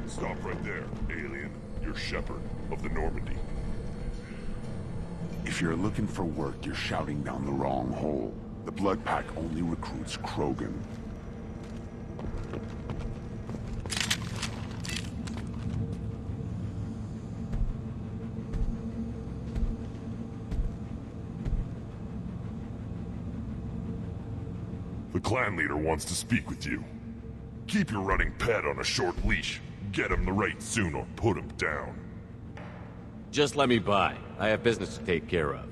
Stop right there, alien. You're Shepherd of the Normandy. If you're looking for work, you're shouting down the wrong hole. The Blood Pack only recruits Krogan. The clan leader wants to speak with you. Keep your running pet on a short leash. Get him the right soon or put him down. Just let me by. I have business to take care of.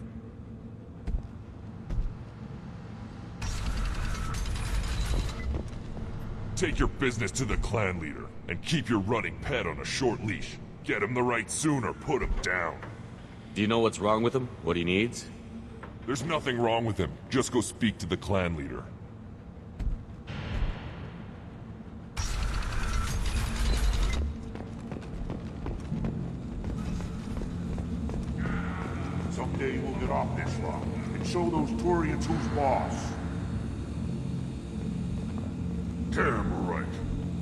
Take your business to the clan leader, and keep your running pet on a short leash. Get him the right soon or put him down. Do you know what's wrong with him? What he needs? There's nothing wrong with him. Just go speak to the clan leader. Someday we'll get off this rock and show those Turians who's boss. Damn right.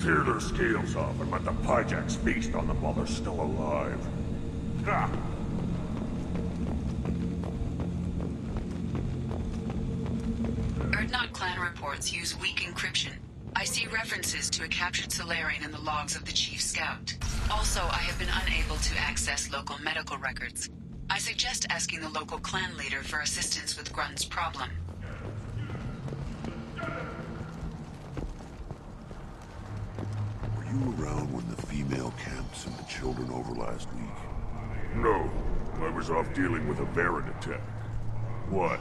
Tear their scales off and let the Pyjaks feast on them while they're still alive. Ha! Erdnot clan reports use weak encryption. I see references to a captured Solarian in the logs of the Chief Scout. Also, I have been unable to access local medical records. I suggest asking the local clan leader for assistance with Grunt's problem. Were you around when the female camps and the children over last week? No. I was off dealing with a Baron attack. What?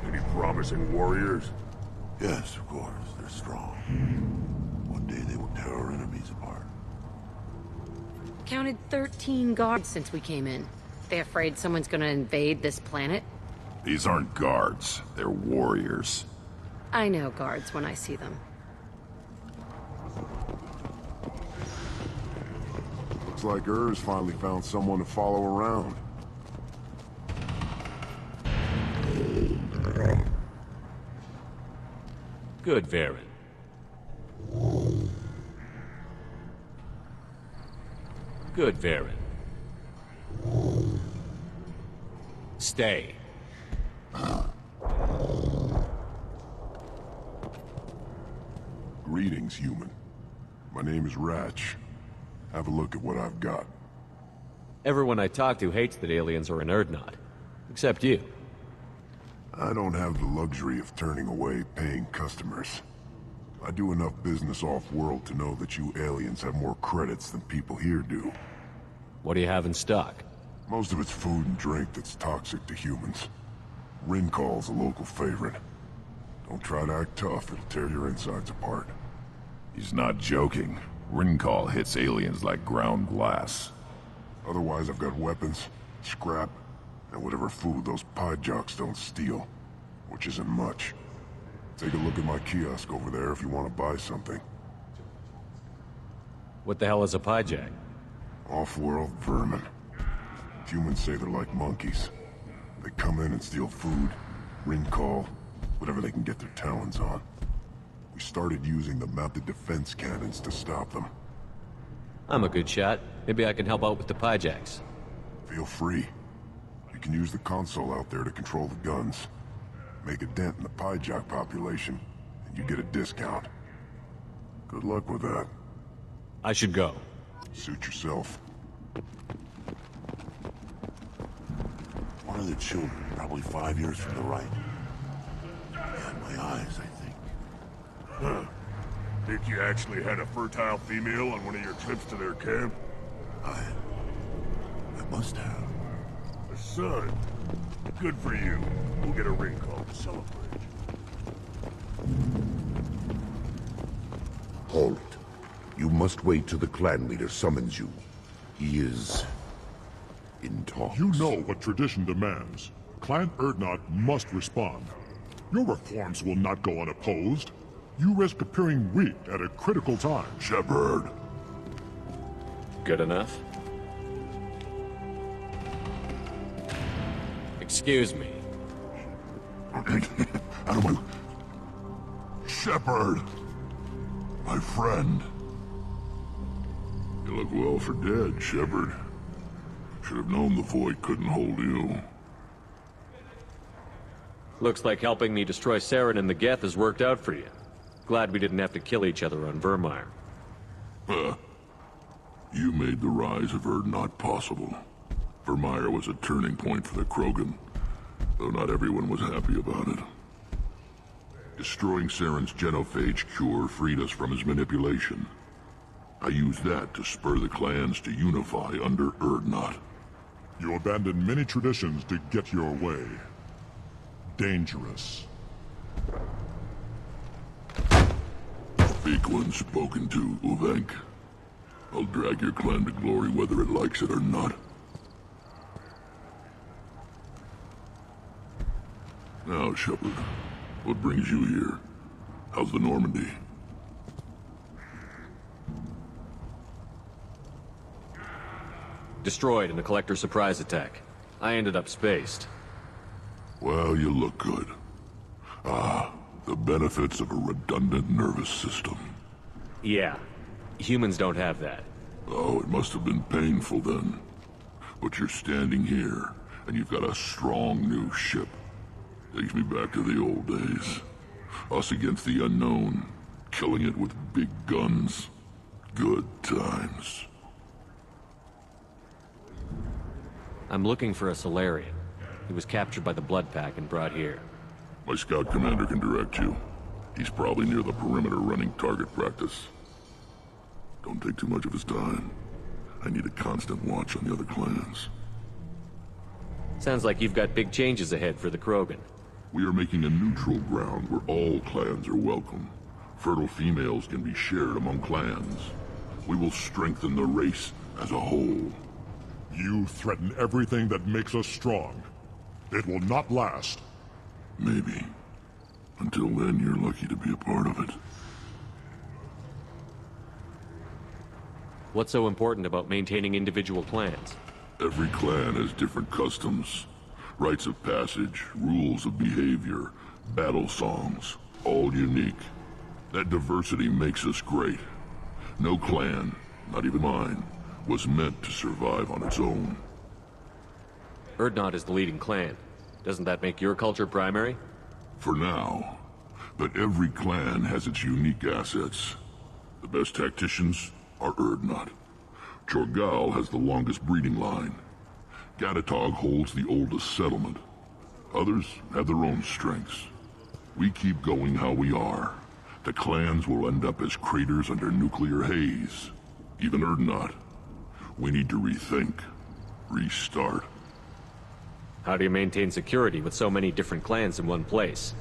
Any promising warriors? Yes, of course. They're strong. One day they will tear our enemies apart. Counted 13 guards since we came in. They afraid someone's gonna invade this planet? These aren't guards. They're warriors. I know guards when I see them. Looks like Ur's finally found someone to follow around. Good, Varen. Good, Varen. Stay. Greetings, human. My name is Wrex. Have a look at what I've got. Everyone I talk to hates that aliens are an Erdnot. Except you. I don't have the luxury of turning away paying customers. I do enough business off-world to know that you aliens have more credits than people here do. What do you have in stock? Most of it's food and drink that's toxic to humans. Rincall's a local favorite. Don't try to act tough, it'll tear your insides apart. He's not joking. Rincall hits aliens like ground glass. Otherwise, I've got weapons, scrap, and whatever food those Pyjaks don't steal. Which isn't much. Take a look at my kiosk over there if you want to buy something. What the hell is a Pyjak? Off-world vermin. Humans say they're like monkeys. They come in and steal food, Rincall, whatever they can get their talons on. We started using the mounted defense cannons to stop them. I'm a good shot. Maybe I can help out with the Pyjaks. Feel free. Be can use the console out there to control the guns. Make a dent in the Pyjak population, and you get a discount. Good luck with that. I should go. Suit yourself. One of the children, probably 5 years from the right. Behind my eyes, I think. Huh. Think you actually had a fertile female on one of your trips to their camp? I must have. A son. Good for you. We'll get a ring call to celebrate. Halt. You must wait till the clan leader summons you. He is in talks. You know what tradition demands. Clan Urdnot must respond. Your reforms will not go unopposed. You risk appearing weak at a critical time. Shepard. Good enough? Excuse me. Out of my... Shepard! My friend. You look well for dead, Shepard. Should have known the Void couldn't hold you. Looks like helping me destroy Saren and the Geth has worked out for you. Glad we didn't have to kill each other on Virmire. You made the rise of Urdnot possible. Virmire was a turning point for the Krogan, though not everyone was happy about it. Destroying Saren's genophage cure freed us from his manipulation. I used that to spur the clans to unify under Urdnot. You abandoned many traditions to get your way. Dangerous. Speak when spoken to, Uvenk. I'll drag your clan to glory whether it likes it or not. Now, Shepard, what brings you here? How's the Normandy? Destroyed in a collector surprise attack. I ended up spaced. Well, you look good. Ah, the benefits of a redundant nervous system. Yeah. Humans don't have that. Oh, it must have been painful then. But you're standing here, and you've got a strong new ship. Takes me back to the old days. Us against the unknown, killing it with big guns. Good times. I'm looking for a Solarian. He was captured by the Blood Pack and brought here. My scout commander can direct you. He's probably near the perimeter running target practice. Don't take too much of his time. I need a constant watch on the other clans. Sounds like you've got big changes ahead for the Krogan. We are making a neutral ground where all clans are welcome. Fertile females can be shared among clans. We will strengthen the race as a whole. You threaten everything that makes us strong. It will not last. Maybe. Until then, you're lucky to be a part of it. What's so important about maintaining individual clans? Every clan has different customs, rites of passage, rules of behavior, battle songs, all unique. That diversity makes us great. No clan, not even mine, was meant to survive on its own. Urdnot is the leading clan. Doesn't that make your culture primary? For now. But every clan has its unique assets. The best tacticians are Urdnot. Chorgal has the longest breeding line. Gatatog holds the oldest settlement. Others have their own strengths. We keep going how we are. The clans will end up as craters under nuclear haze. Even Urdnot. We need to rethink. Restart. How do you maintain security with so many different clans in one place?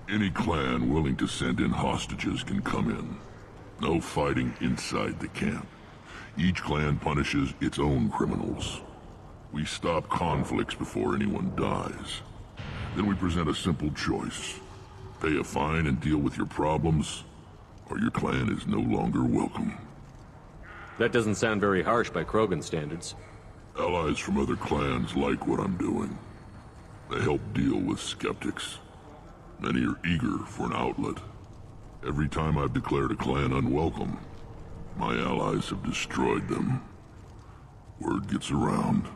Any clan willing to send in hostages can come in. No fighting inside the camp. Each clan punishes its own criminals. We stop conflicts before anyone dies. Then we present a simple choice. Pay a fine and deal with your problems, or your clan is no longer welcome. That doesn't sound very harsh by Krogan standards. Allies from other clans like what I'm doing. They help deal with skeptics. Many are eager for an outlet. Every time I've declared a clan unwelcome, my allies have destroyed them. Word gets around.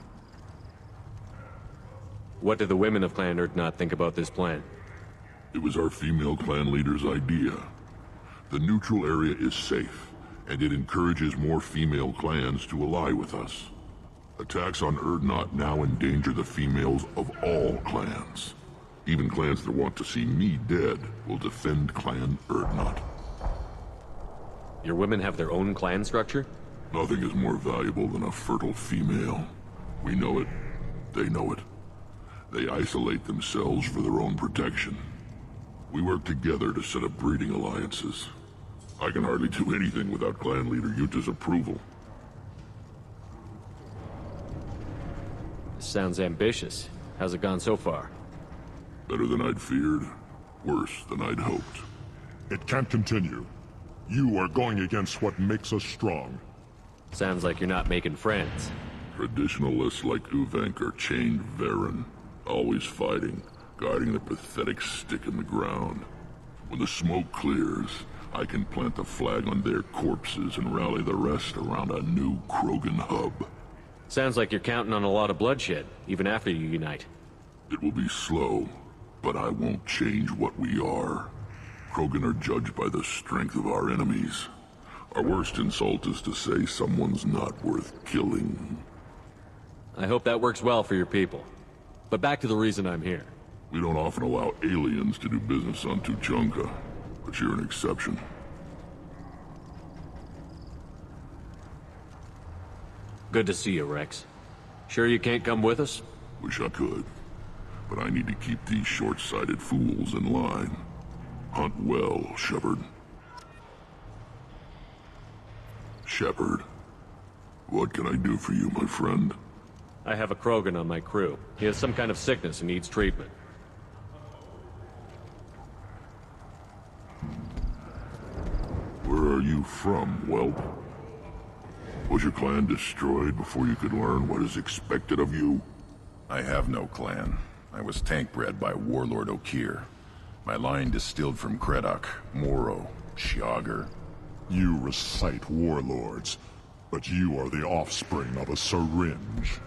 What did the women of Clan Urdnot think about this plan? It was our female clan leader's idea. The neutral area is safe, and it encourages more female clans to ally with us. Attacks on Urdnot now endanger the females of all clans. Even clans that want to see me dead will defend Clan Urdnot. Your women have their own clan structure? Nothing is more valuable than a fertile female. We know it. They know it. They isolate themselves for their own protection. We work together to set up breeding alliances. I can hardly do anything without clan leader Yuta's approval. This sounds ambitious. How's it gone so far? Better than I'd feared. Worse than I'd hoped. It can't continue. You are going against what makes us strong. Sounds like you're not making friends. Traditionalists like Uvenk are chained Varen, always fighting, guarding the pathetic stick in the ground. When the smoke clears, I can plant the flag on their corpses and rally the rest around a new Krogan hub. Sounds like you're counting on a lot of bloodshed, even after you unite. It will be slow, but I won't change what we are. Krogan are judged by the strength of our enemies. Our worst insult is to say someone's not worth killing. I hope that works well for your people. But back to the reason I'm here. We don't often allow aliens to do business on Tuchanka, but you're an exception. Good to see you, Wrex. Sure you can't come with us? Wish I could, but I need to keep these short-sighted fools in line. Hunt well, Shepard. Shepard, what can I do for you, my friend? I have a Krogan on my crew. He has some kind of sickness and needs treatment. Where are you from, whelp? Was your clan destroyed before you could learn what is expected of you? I have no clan. I was tank bred by Warlord Okir. My line distilled from Kredok, Moro, Shiagar. You recite warlords, but you are the offspring of a syringe.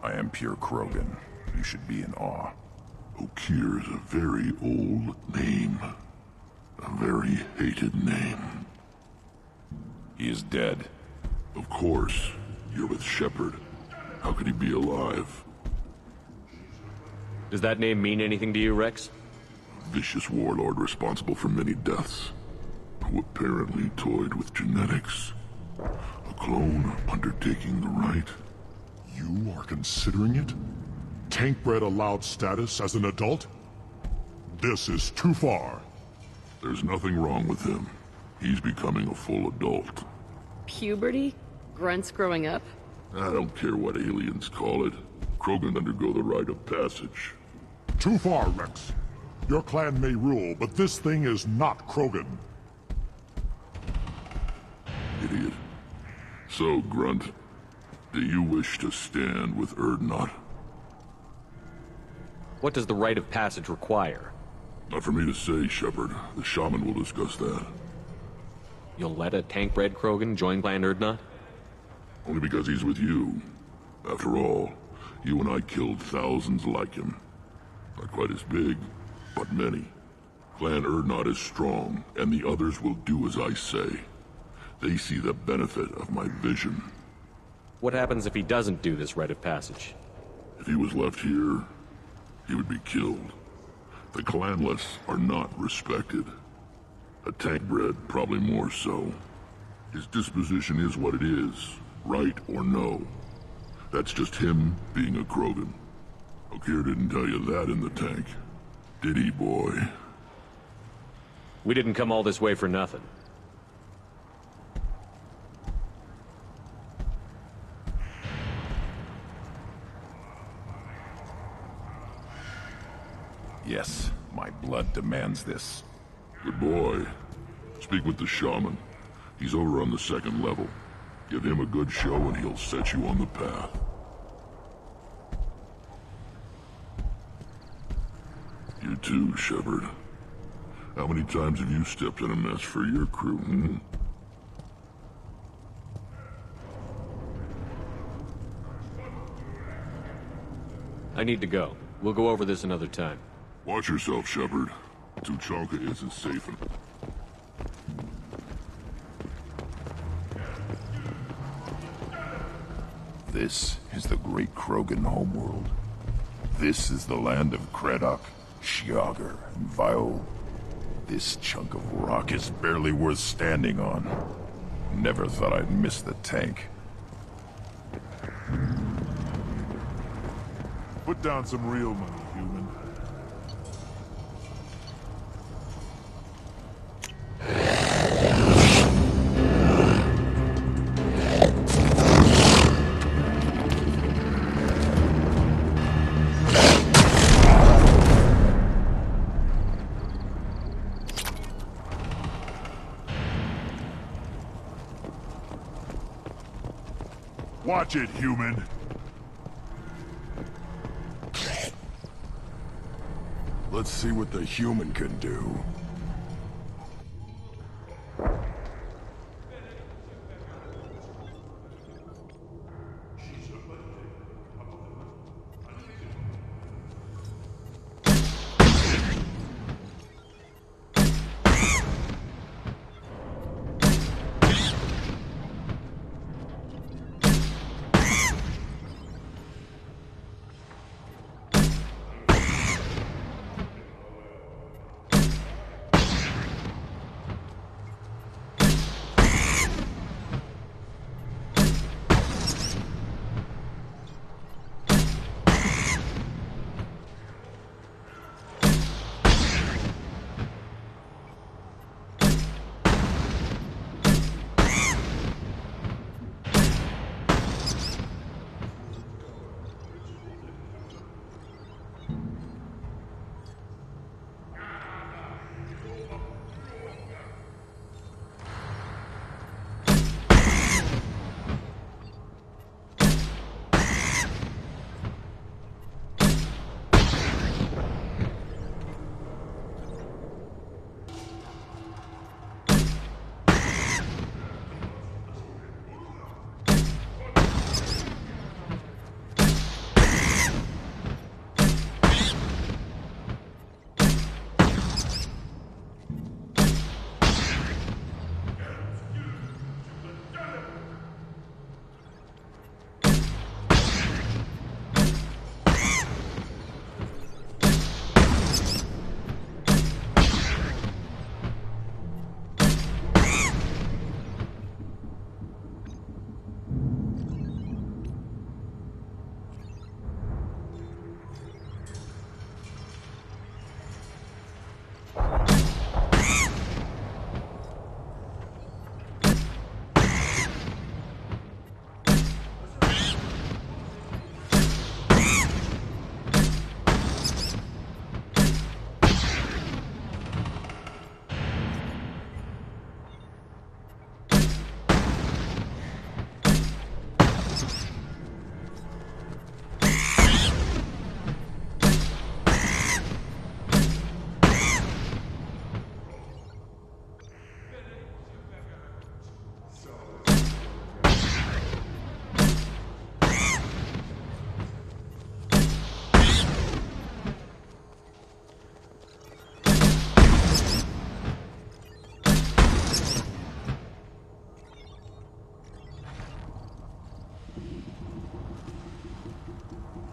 I am pure Krogan. You should be in awe. Okir is a very old name. A very hated name. He is dead. Of course. You're with Shepard. How could he be alive? Does that name mean anything to you, Wrex? Vicious warlord responsible for many deaths, who apparently toyed with genetics. A clone undertaking the rite. You are considering it? Tank-bred allowed status as an adult? This is too far. There's nothing wrong with him. He's becoming a full adult. Puberty? Grunts growing up? I don't care what aliens call it. Krogan undergo the rite of passage. Too far, Wrex. Your clan may rule, but this thing is not Krogan. Idiot. So, Grunt, do you wish to stand with Urdnot? What does the rite of passage require? Not for me to say, Shepard. The shaman will discuss that. You'll let a tank-bred Krogan join Clan Urdnot? Only because he's with you. After all, you and I killed thousands like him. Not quite as big, but many. Clan Urdnot is strong, and the others will do as I say. They see the benefit of my vision. What happens if he doesn't do this rite of passage? If he was left here, he would be killed. The clanless are not respected. A tank-bred, probably more so. His disposition is what it is, right or no. That's just him being a Krogan. Okir didn't tell you that in the tank. Did he, boy? We didn't come all this way for nothing. Yes, my blood demands this. Good boy. Speak with the shaman. He's over on the second level. Give him a good show and he'll set you on the path. You too, Shepard. How many times have you stepped in a mess for your crew, hmm? I need to go. We'll go over this another time. Watch yourself, Shepard. Tuchanka isn't safe. This is the great Krogan homeworld. This is the land of Creddock, Shiagar, and Vio. This chunk of rock is barely worth standing on. Never thought I'd miss the tank. Put down some real money, human. Watch it, human! Let's see what the human can do.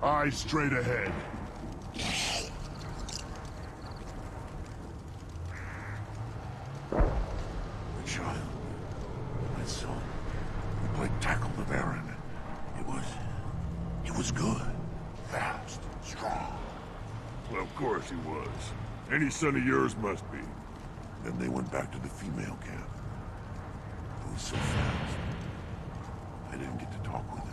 Eyes straight ahead. The child. My son. We played tackle the Baron. He was good. Fast. Strong. Well, of course he was. Any son of yours must be. Then they went back to the female camp. It was so fast. I didn't get to talk with them.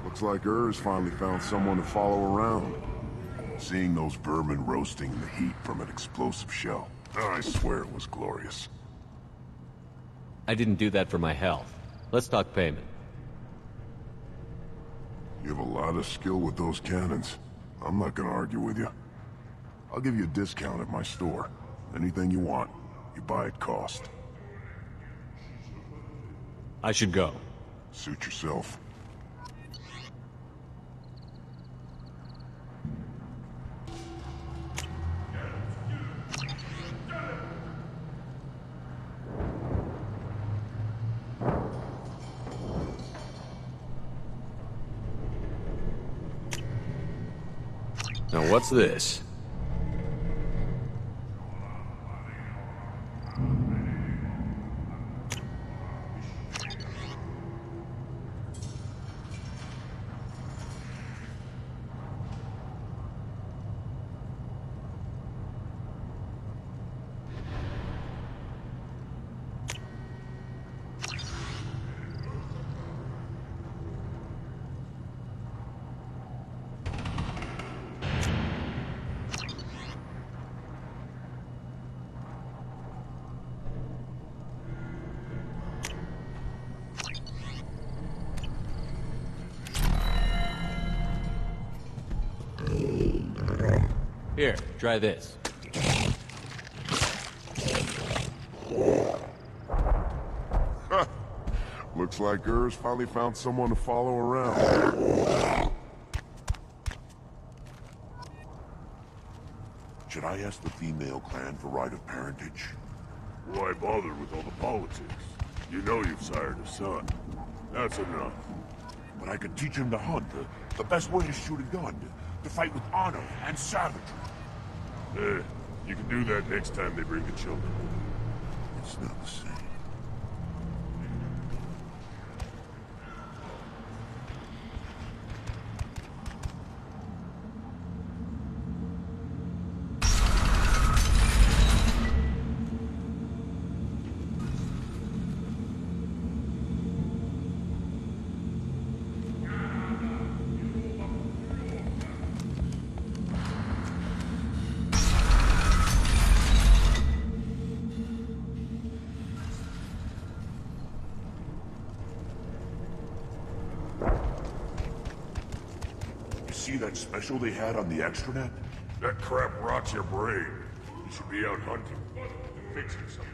Looks like Ur's finally found someone to follow around. Seeing those vermin roasting in the heat from an explosive shell, I swear it was glorious. I didn't do that for my health. Let's talk payment. You have a lot of skill with those cannons. I'm not gonna argue with you. I'll give you a discount at my store. Anything you want, you buy at cost. I should go. Suit yourself. Now what's this? Here, try this. Looks like Ur's finally found someone to follow around. Should I ask the female clan for rite of parentage? Why bother with all the politics? You know you've sired a son. That's enough. But I could teach him to hunt, the best way to shoot a gun, to fight with honor and savagery. You can do that next time they bring the children. It's not the same. See that special they had on the extranet? That crap rots your brain. You should be out hunting and fixing something.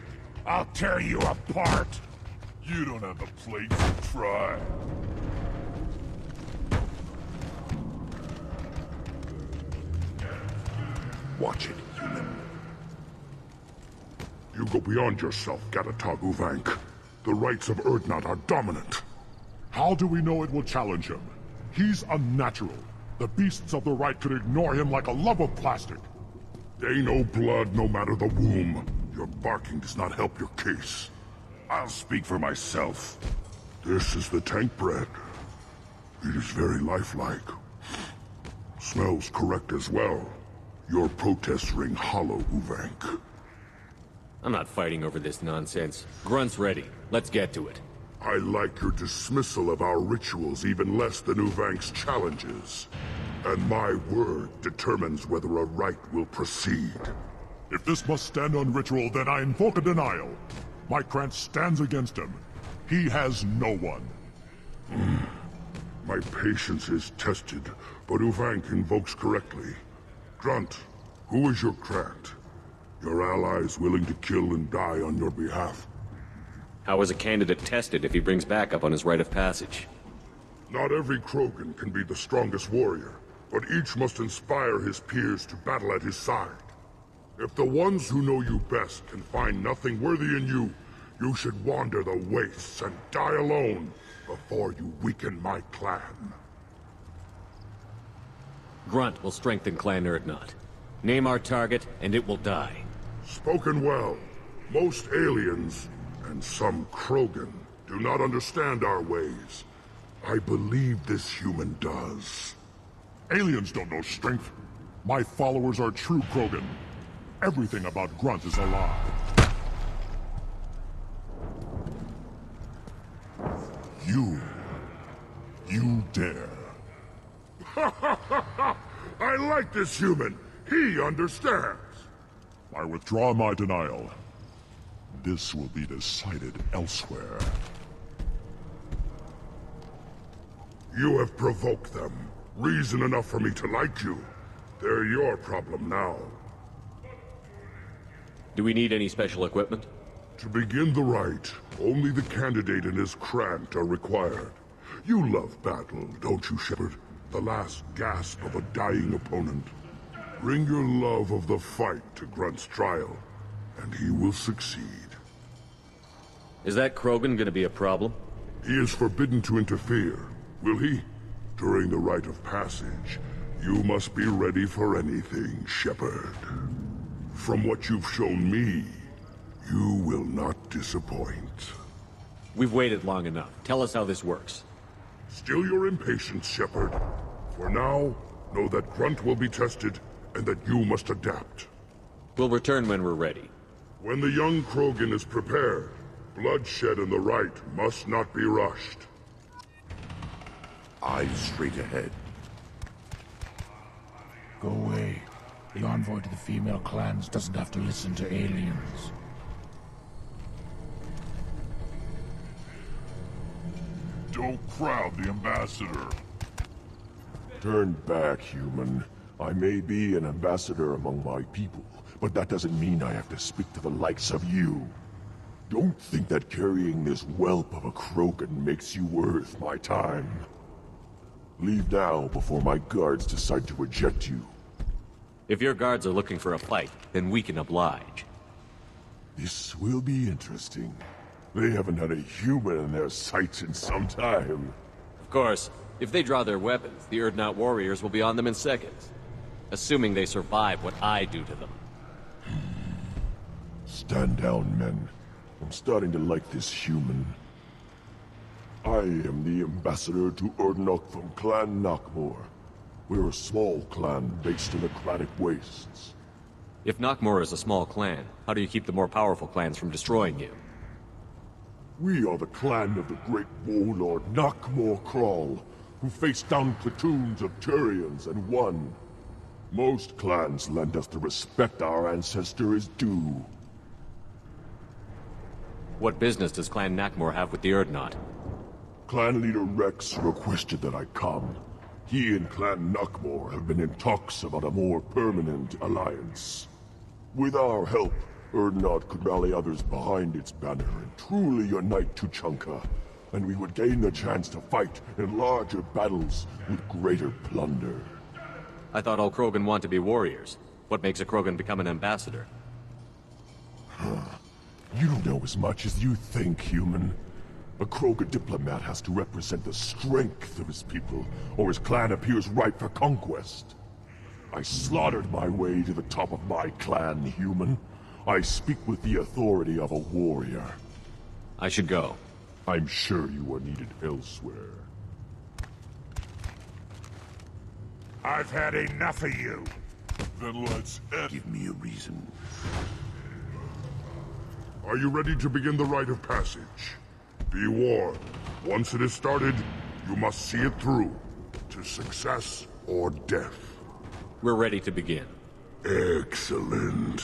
I'll tear you apart! You don't have the plate to try. Watch it, human. You go beyond yourself, Gatatog Uvank. The rights of Urdnot are dominant. How do we know it will challenge him? He's unnatural. The beasts of the right could ignore him like a lump of plastic. They know blood no matter the womb. Your barking does not help your case. I'll speak for myself. This is the tank bread. It is very lifelike. Smells correct as well. Your protests ring hollow, Uvank. I'm not fighting over this nonsense. Grunt's ready. Let's get to it. I like your dismissal of our rituals even less than Uvank's challenges. And my word determines whether a rite will proceed. If this must stand on ritual, then I invoke a denial. My Krant stands against him. He has no one. My patience is tested, but Uvank invokes correctly. Grunt, who is your Krant? Your allies willing to kill and die on your behalf? How is a candidate tested if he brings backup on his rite of passage? Not every Krogan can be the strongest warrior, but each must inspire his peers to battle at his side. If the ones who know you best can find nothing worthy in you, you should wander the wastes and die alone before you weaken my clan. Grunt will strengthen Clan Urdnot. Name our target, and it will die. Spoken well. Most aliens, and some Krogan, do not understand our ways. I believe this human does. Aliens don't know strength. My followers are true Krogan. Everything about Grunt is a lie. You dare. I like this human. He understands. I withdraw my denial. This will be decided elsewhere. You have provoked them. Reason enough for me to like you. They're your problem now. Do we need any special equipment? To begin the rite, only the candidate and his Krant are required. You love battle, don't you, Shepard? The last gasp of a dying opponent. Bring your love of the fight to Grunt's trial, and he will succeed. Is that Krogan gonna be a problem? He is forbidden to interfere, will he? During the rite of passage, You must be ready for anything, Shepard. From what you've shown me, you will not disappoint. We've waited long enough. Tell us how this works. Still your impatience, Shepard. For now, know that Grunt will be tested, and that you must adapt. We'll return when we're ready. When the young Krogan is prepared, bloodshed in the rite must not be rushed. Eyes straight ahead. Go away. The envoy to the female clans doesn't have to listen to aliens. Don't crowd the ambassador. Turn back, human. I may be an ambassador among my people, but that doesn't mean I have to speak to the likes of you. Don't think that carrying this whelp of a Krogan makes you worth my time. Leave now before my guards decide to eject you. If your guards are looking for a fight, then we can oblige. This will be interesting. They haven't had a human in their sights in some time. Of course, if they draw their weapons, the Urdnot warriors will be on them in seconds. Assuming they survive what I do to them. Stand down, men. I'm starting to like this human. I am the ambassador to Urdnot from Clan Nakmor. We're a small clan based in the Kratic Wastes. If Nakmor is a small clan, how do you keep the more powerful clans from destroying you? We are the clan of the great warlord Nakmor Kral, who faced down platoons of Turians and won. Most clans lend us the respect our ancestor is due. What business does Clan Nakmor have with the Urdnot? Clan leader Wrex requested that I come. He and Clan Nakmor have been in talks about a more permanent alliance. With our help, Urdnot could rally others behind its banner and truly unite Tuchanka, and we would gain the chance to fight in larger battles with greater plunder. I thought all Krogan want to be warriors. What makes a Krogan become an ambassador? You don't know as much as you think, human. A Krogan diplomat has to represent the strength of his people, or his clan appears ripe for conquest. I slaughtered my way to the top of my clan, human. I speak with the authority of a warrior. I should go. I'm sure you are needed elsewhere. I've had enough of you. Then let's end. Give me a reason. Are you ready to begin the rite of passage? Be warned, once it is started, you must see it through, to success or death. We're ready to begin. Excellent.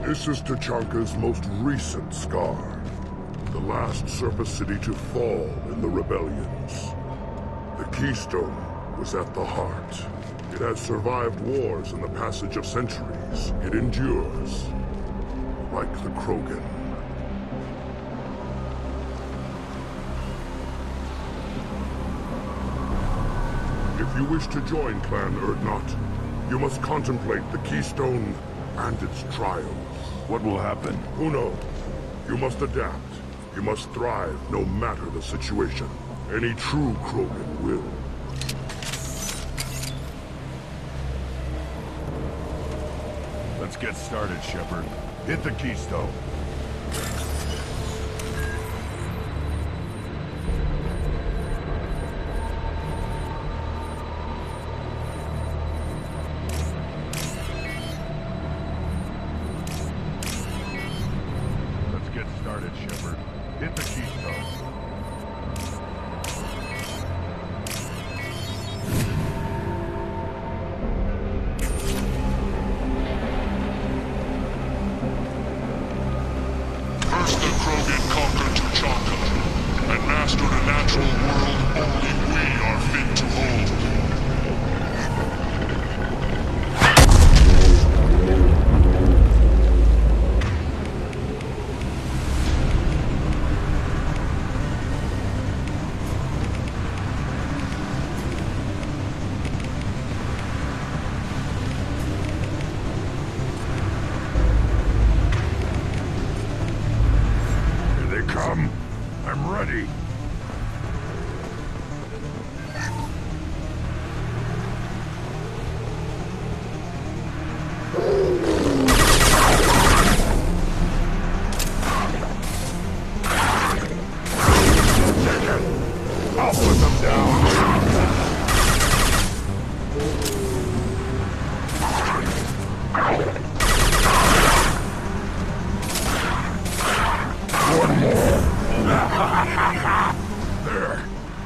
This is Tuchanka's most recent scar. The last surface city to fall in the rebellions. The Keystone was at the heart. It has survived wars and the passage of centuries. It endures. Like the Krogan. If you wish to join Clan Urdnot, you must contemplate the Keystone and its trials. What will happen? Who knows? You must adapt. You must thrive no matter the situation. Any true Krogan will. Let's get started, Shepard. Hit the Keystone. First the Krogan conquered Tuchanka, and mastered a natural world only we are fit to hold. Come. I'm ready. I'll put them down. One more. There.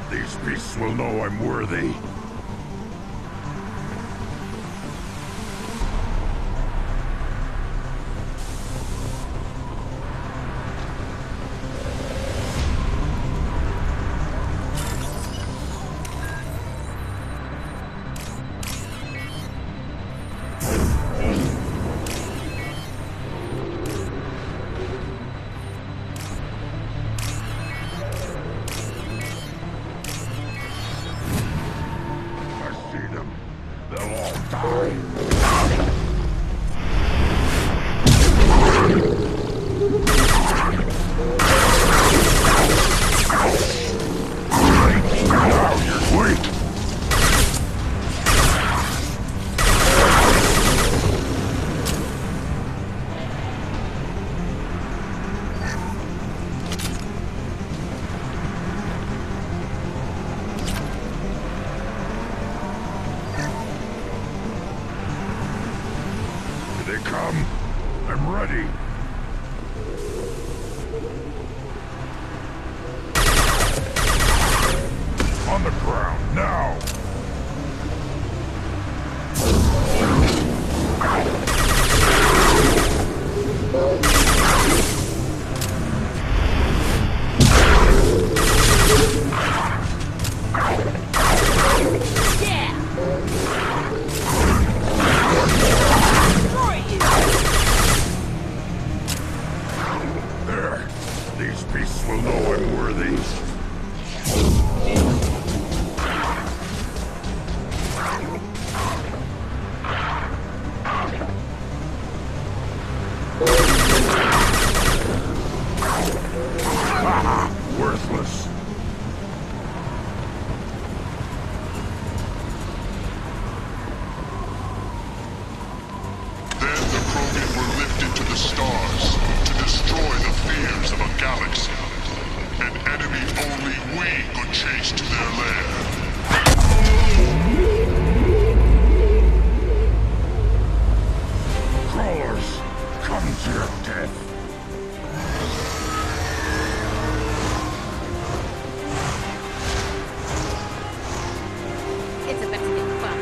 These beasts will know I'm worthy. Come. I'm ready. On the ground, now! These beasts will know I'm worthy. Worthless. Then the Krogan were lifted to the stars to destroy the fears of a galaxy. An enemy only we could chase to their lair. Crawlers, come to your death. It's about to be fun.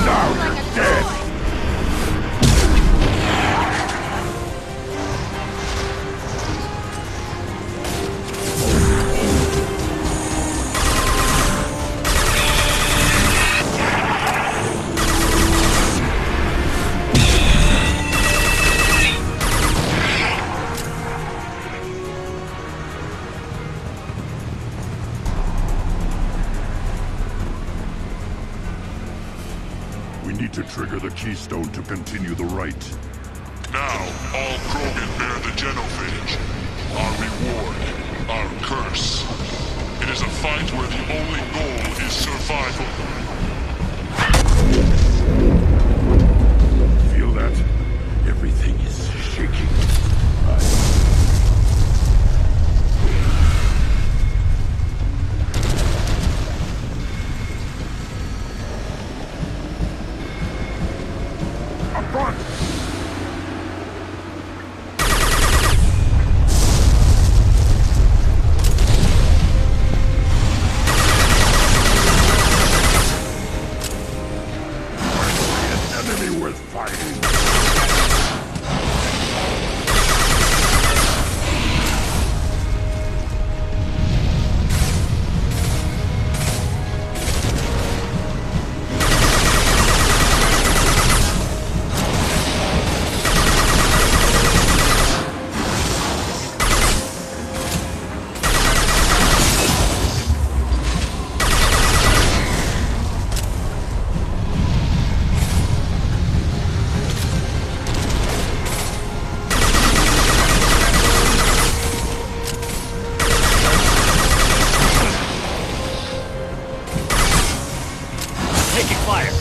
Now you're dead! We need to trigger the keystone to continue the rite. Now, all Krogan bear the genophage. Our reward, our curse. It is a fight where the only goal is survival. Feel that? Everything is shaking. Up front! Enemy worth fighting. Taking fire.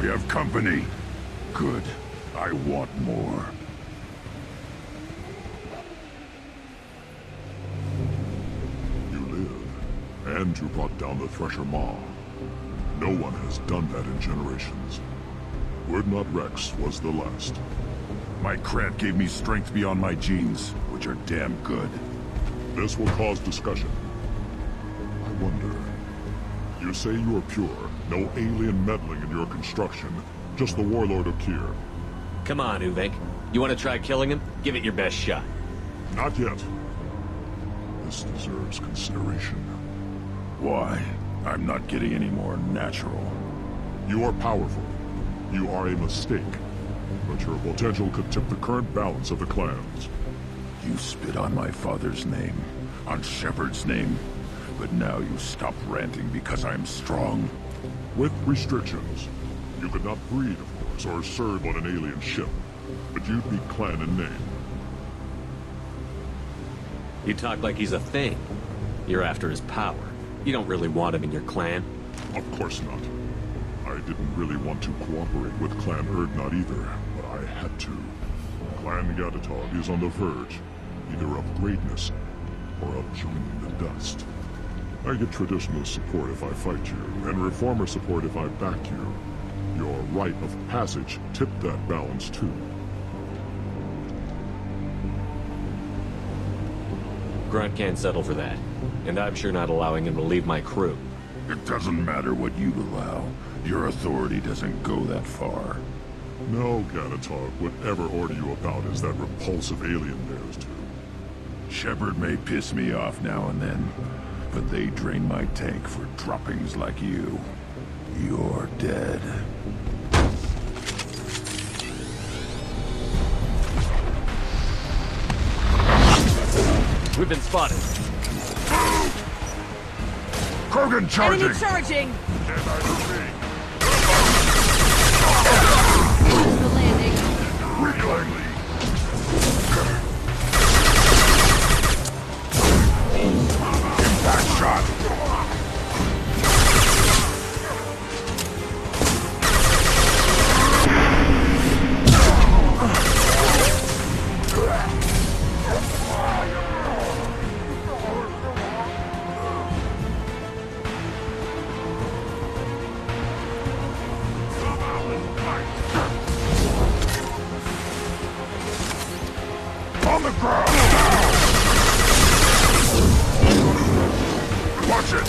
We have company. Good. I want more. You live, and you brought down the Thresher Maw. No one has done that in generations. Wrex was the last. My cred gave me strength beyond my genes, which are damn good. This will cause discussion. I wonder. You say you are pure, no alien meddling in your construction, just the warlord of Kier. Come on, Uvek. You want to try killing him? Give it your best shot. Not yet. This deserves consideration. Why? I'm not getting any more natural. You are powerful. You are a mistake. But your potential could tip the current balance of the clans. You spit on my father's name, on Shepard's name, but now you stop ranting because I'm strong. With restrictions. You could not breed, of course, or serve on an alien ship. But you'd be clan in name. You talk like he's a thing. You're after his power. You don't really want him in your clan. Of course not. I didn't really want to cooperate with Clan Urdnot either, but I had to. Clan Gatatog is on the verge, either of greatness or of joining the dust. I get traditionalist support if I fight you, and reformer support if I back you. Your rite of passage tipped that balance too. Grunt can't settle for that, and I'm sure not allowing him to leave my crew. It doesn't matter what you'd allow. Your authority doesn't go that far. No Gatitog would ever order you about as that repulsive alien bears to. Shepard may piss me off now and then, but they drain my tank for droppings like you. You're dead. We've been spotted. Krogan charging! Enemy charging! Stand by for me. The landing. Reeling! Impact shot! On the ground! Watch it!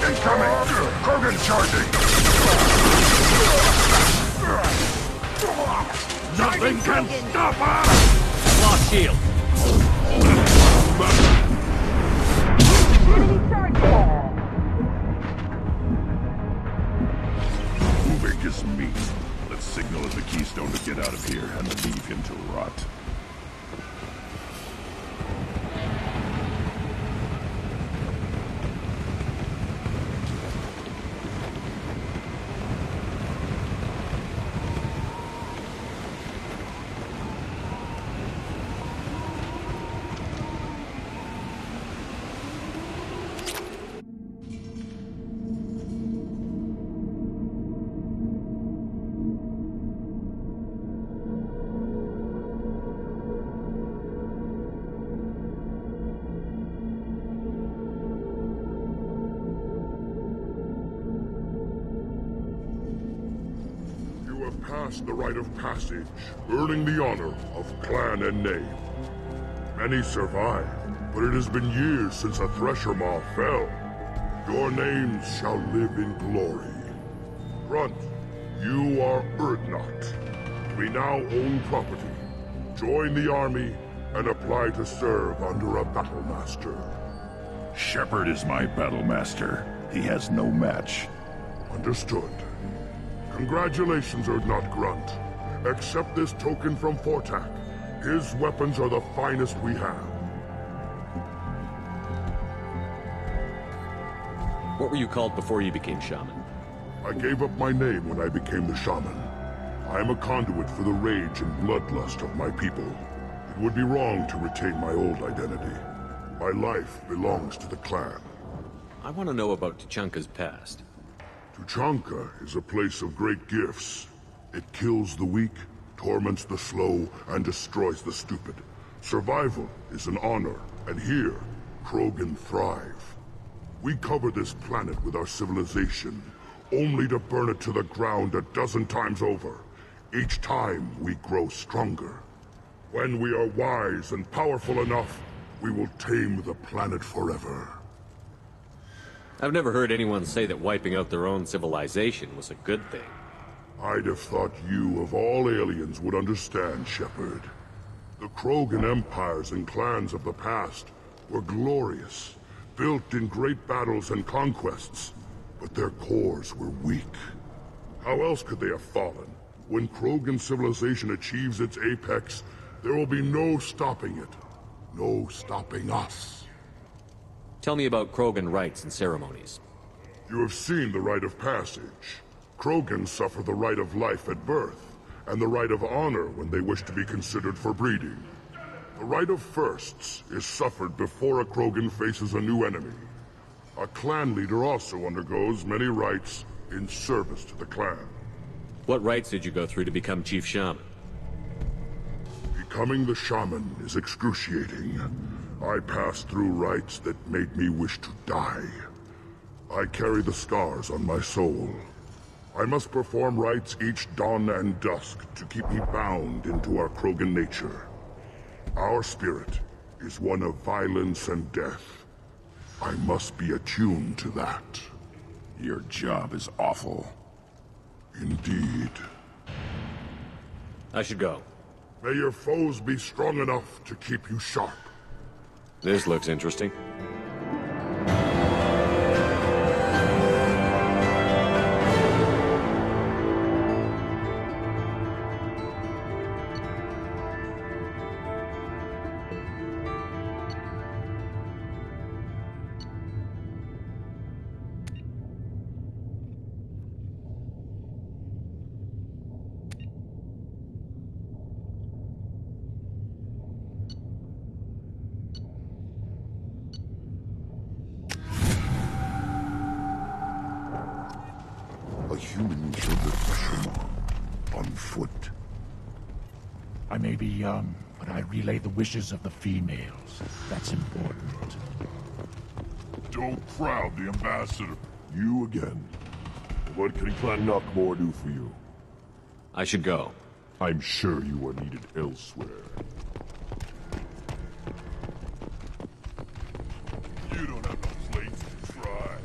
Incoming! Krogan charging! Nothing can stop us! Lost shield. Moving is meat. Let's signal at the Keystone to get out of here and leave him to rot. Past the rite of passage, earning the honor of clan and name. Many survive, but it has been years since a Thresher Maw fell. Your names shall live in glory. Grunt, you are Urdnot. We now own property. Join the army and apply to serve under a battle master. Shepard is my battle master. He has no match. Understood. Congratulations, Urdnot Grunt. Accept this token from Fortak. His weapons are the finest we have. What were you called before you became shaman? I gave up my name when I became the shaman. I am a conduit for the rage and bloodlust of my people. It would be wrong to retain my old identity. My life belongs to the clan. I want to know about Tuchanka's past. Tuchanka is a place of great gifts. It kills the weak, torments the slow, and destroys the stupid. Survival is an honor, and here, Krogan thrive. We cover this planet with our civilization, only to burn it to the ground a dozen times over. Each time, we grow stronger. When we are wise and powerful enough, we will tame the planet forever. I've never heard anyone say that wiping out their own civilization was a good thing. I'd have thought you, of all aliens, would understand, Shepard. The Krogan empires and clans of the past were glorious, built in great battles and conquests, but their cores were weak. How else could they have fallen? When Krogan civilization achieves its apex, there will be no stopping it. No stopping us. Tell me about Krogan rites and ceremonies. You have seen the rite of passage. Krogan suffer the rite of life at birth, and the rite of honor when they wish to be considered for breeding. The rite of firsts is suffered before a Krogan faces a new enemy. A clan leader also undergoes many rites in service to the clan. What rites did you go through to become Chief Shaman? Becoming the shaman is excruciating. I passed through rites that made me wish to die. I carry the scars on my soul. I must perform rites each dawn and dusk to keep me bound into our Krogan nature. Our spirit is one of violence and death. I must be attuned to that. Your job is awful. Indeed. I should go. May your foes be strong enough to keep you sharp. This looks interesting. A human killed the Tuchanka on foot. I may be young, but I relay the wishes of the females. That's important. Don't crowd the ambassador. You again. What can Clan Knockmore do for you? I should go. I'm sure you are needed elsewhere. You don't have no plates to try.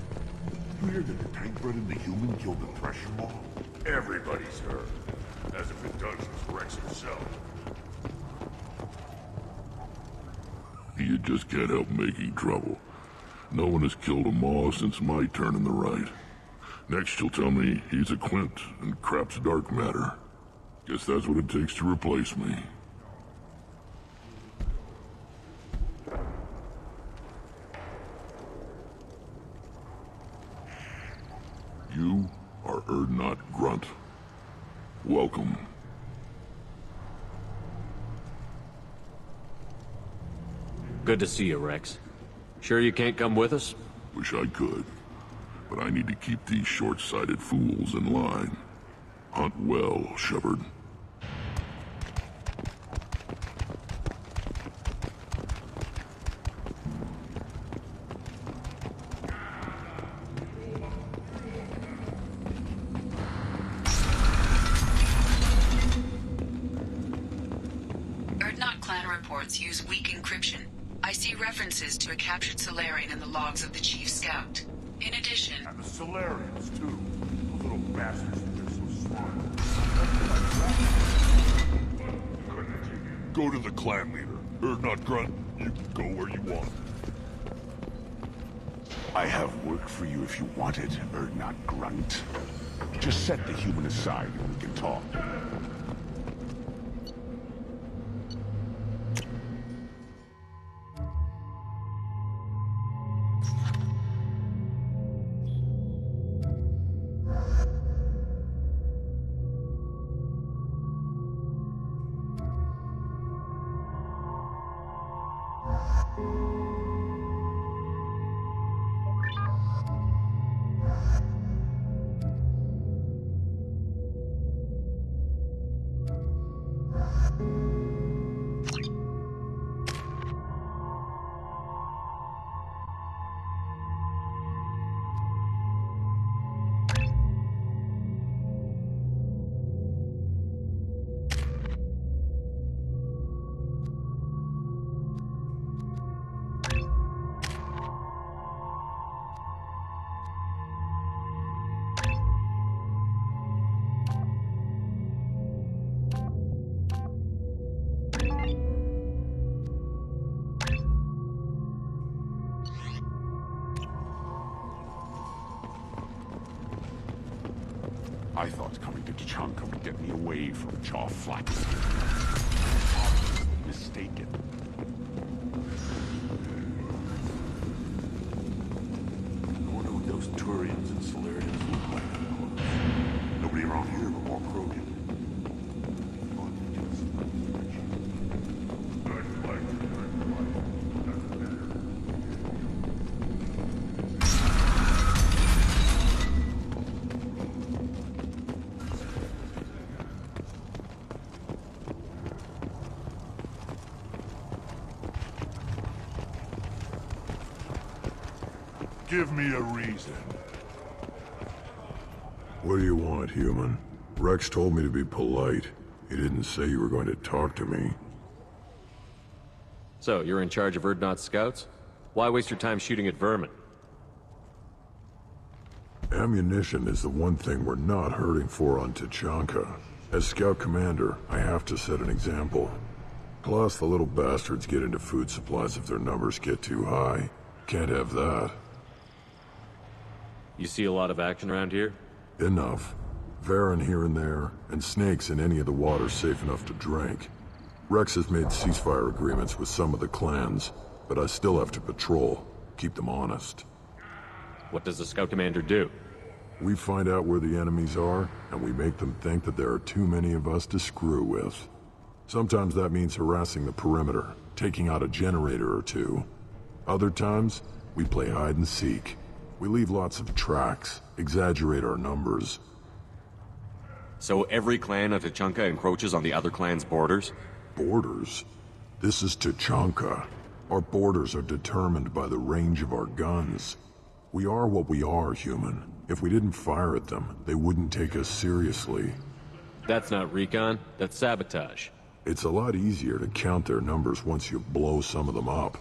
You hear that the tank bred and the human killed the Tuchanka? Everybody's heard. As if it does with Wrex himself. You just can't help making trouble. No one has killed a Maw since my turn in the rite. Next you'll tell me he's a Quint and crap's dark matter. Guess that's what it takes to replace me. You are Urdnot Grunt. Welcome. Good to see you, Wrex. Sure you can't come with us? Wish I could, but I need to keep these short-sighted fools in line. Hunt well, Shepard. Urdnot clan reports use weak encryption. I see references to a captured Salarian in the logs of the Chief Scout. In addition... And the Salarians, too. The little bastards think they're so smart. Go to the clan leader. Urdnot Grunt, you can go where you want. I have work for you if you want it, Urdnot Grunt. Just set the human aside and we can talk. I thought coming to Tuchanka would get me away from Jaw Flax. Mistaken. I wonder what those Turians and Salarians look like up close. Nobody around here but more Krogan. Give me a reason. What do you want, human? Wrex told me to be polite. He didn't say you were going to talk to me. So, you're in charge of Urdnot's scouts? Why waste your time shooting at vermin? Ammunition is the one thing we're not hurting for on Tuchanka. As Scout Commander, I have to set an example. Plus, the little bastards get into food supplies if their numbers get too high. Can't have that. You see a lot of action around here? Enough. Varen here and there, and snakes in any of the water safe enough to drink. Wrex has made ceasefire agreements with some of the clans, but I still have to patrol, keep them honest. What does the Scout Commander do? We find out where the enemies are, and we make them think that there are too many of us to screw with. Sometimes that means harassing the perimeter, taking out a generator or two. Other times, we play hide and seek. We leave lots of tracks, exaggerate our numbers. So every clan of Tuchanka encroaches on the other clan's borders? Borders? This is Tuchanka. Our borders are determined by the range of our guns. We are what we are, human. If we didn't fire at them, they wouldn't take us seriously. That's not recon, that's sabotage. It's a lot easier to count their numbers once you blow some of them up.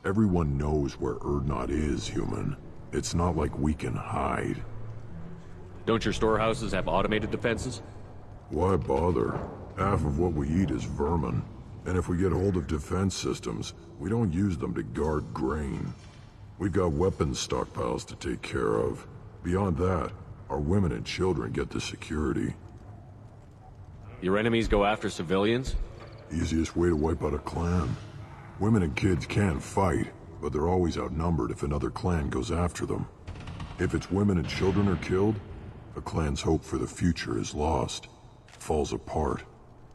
Everyone knows where Urdnot is, human. It's not like we can hide. Don't your storehouses have automated defenses? Why bother? Half of what we eat is vermin. And if we get hold of defense systems, we don't use them to guard grain. We've got weapons stockpiles to take care of. Beyond that, our women and children get the security. Your enemies go after civilians? Easiest way to wipe out a clan. Women and kids can fight, but they're always outnumbered if another clan goes after them. If its women and children are killed, a clan's hope for the future is lost. Falls apart.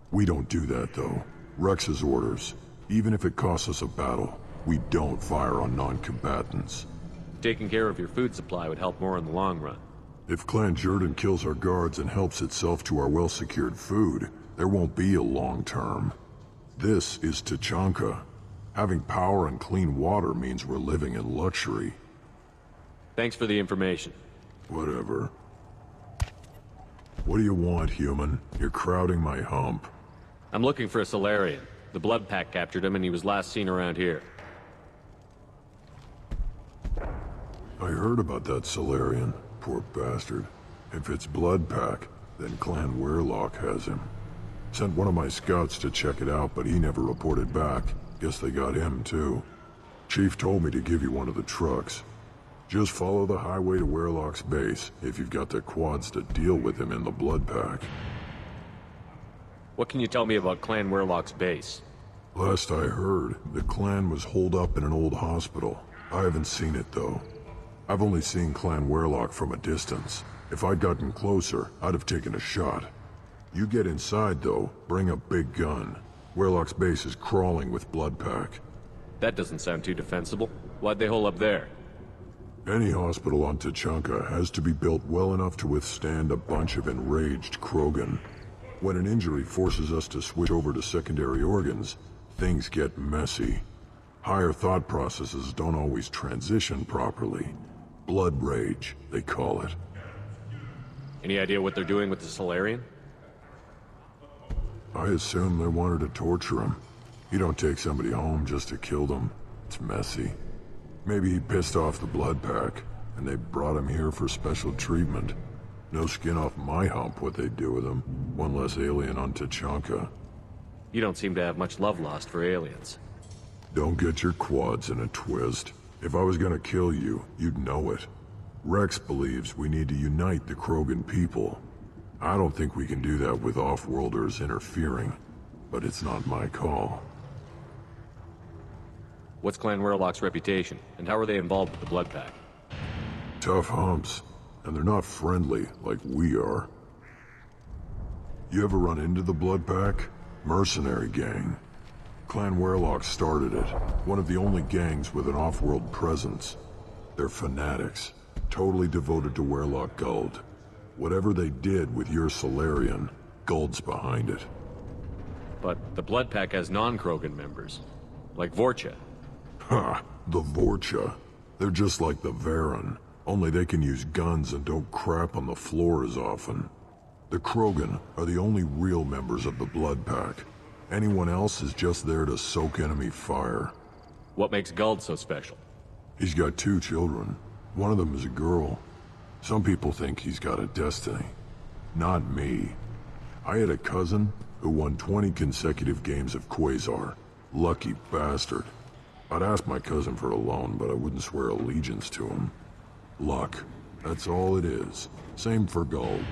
We don't do that, though. Wrex's orders. Even if it costs us a battle, we don't fire on non-combatants. Taking care of your food supply would help more in the long run. If Clan Jordan kills our guards and helps itself to our well-secured food, there won't be a long term. This is Tuchanka. Having power and clean water means we're living in luxury. Thanks for the information. Whatever. What do you want, human? You're crowding my hump. I'm looking for a Solarian. The Blood Pack captured him and he was last seen around here. I heard about that Solarian. Poor bastard. If it's Blood Pack, then Clan Werlock has him. Sent one of my scouts to check it out, but he never reported back. Guess they got him, too. Chief told me to give you one of the trucks. Just follow the highway to Werlock's base, if you've got the quads to deal with him in the Blood Pack. What can you tell me about Clan Werlock's base? Last I heard, the clan was holed up in an old hospital. I haven't seen it, though. I've only seen Clan Werlock from a distance. If I'd gotten closer, I'd have taken a shot. You get inside, though, bring a big gun. Werlock's base is crawling with Blood Pack. That doesn't sound too defensible. Why'd they hole up there? Any hospital on Tuchanka has to be built well enough to withstand a bunch of enraged Krogan. When an injury forces us to switch over to secondary organs, things get messy. Higher thought processes don't always transition properly. Blood rage, they call it. Any idea what they're doing with the Solarian? I assume they wanted to torture him. You don't take somebody home just to kill them. It's messy. Maybe he pissed off the Blood Pack, and they brought him here for special treatment. No skin off my hump what they'd do with him. One less alien on Tuchanka. You don't seem to have much love lost for aliens. Don't get your quads in a twist. If I was gonna kill you, you'd know it. Wrex believes we need to unite the Krogan people. I don't think we can do that with off-worlders interfering, but it's not my call. What's Clan Werlock's reputation, and how are they involved with the Blood Pack? Tough humps, and they're not friendly like we are. You ever run into the Blood Pack? Mercenary gang. Clan Werlock started it, one of the only gangs with an off-world presence. They're fanatics, totally devoted to Werlock Guld. Whatever they did with your Solarian, Guld's behind it. But the Blood Pack has non-Krogan members, like Vorcha. Ha! The Vorcha. They're just like the Varen, only they can use guns and don't crap on the floor as often. The Krogan are the only real members of the Blood Pack. Anyone else is just there to soak enemy fire. What makes Guld so special? He's got 2 children. One of them is a girl. Some people think he's got a destiny. Not me. I had a cousin who won 20 consecutive games of Quasar. Lucky bastard. I'd ask my cousin for a loan, but I wouldn't swear allegiance to him. Luck. That's all it is. Same for gold.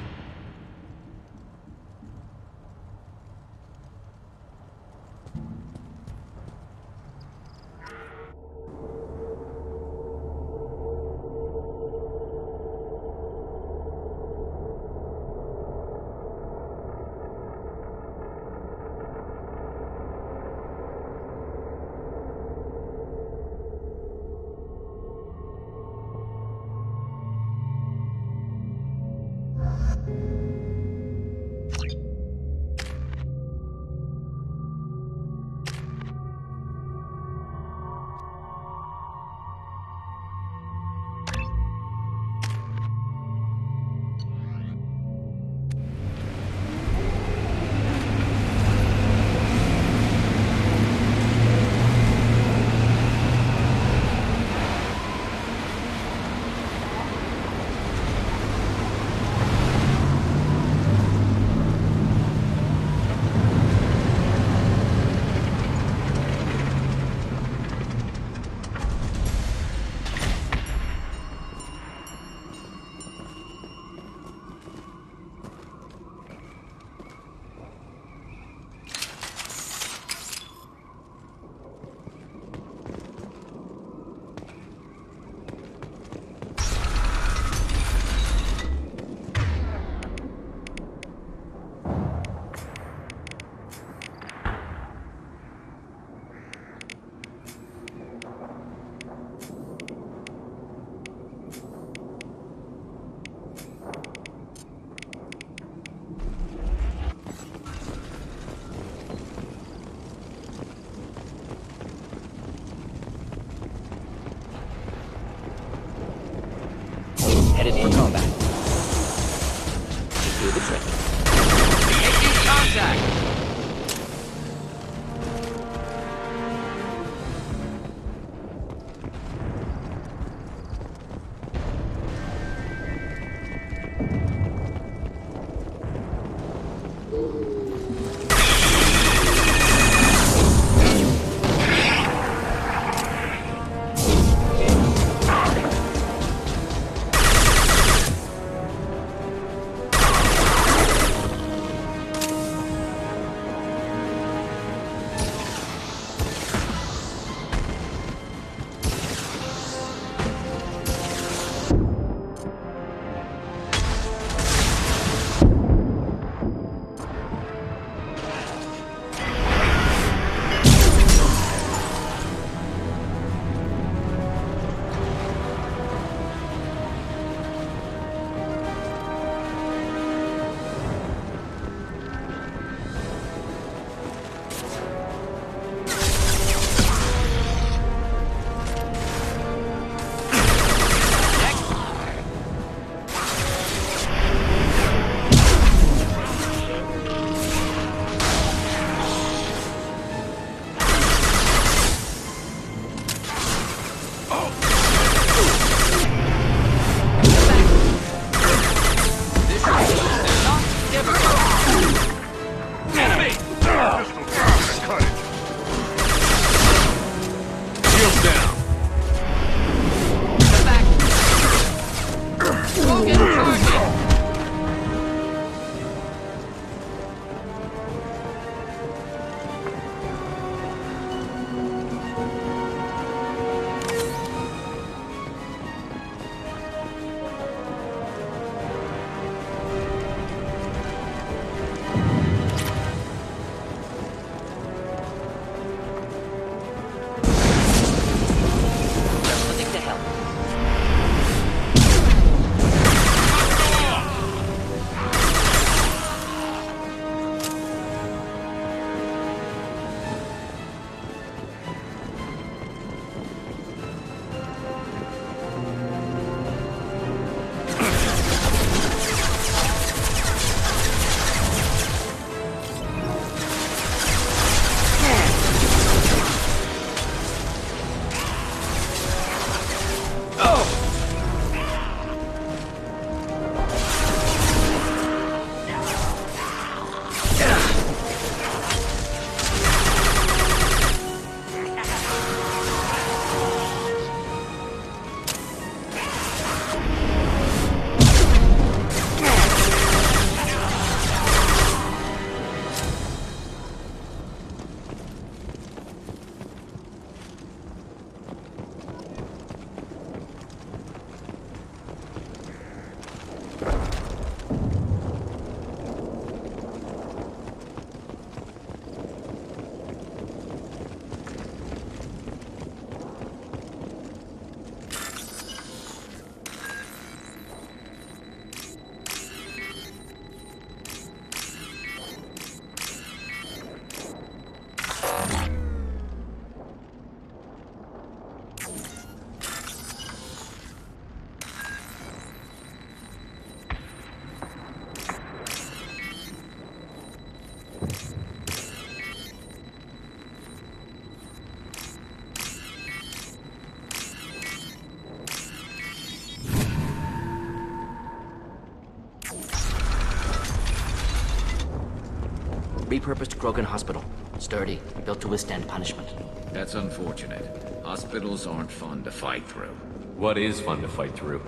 Repurposed Krogan hospital. Sturdy, built to withstand punishment. That's unfortunate. Hospitals aren't fun to fight through. What is fun to fight through?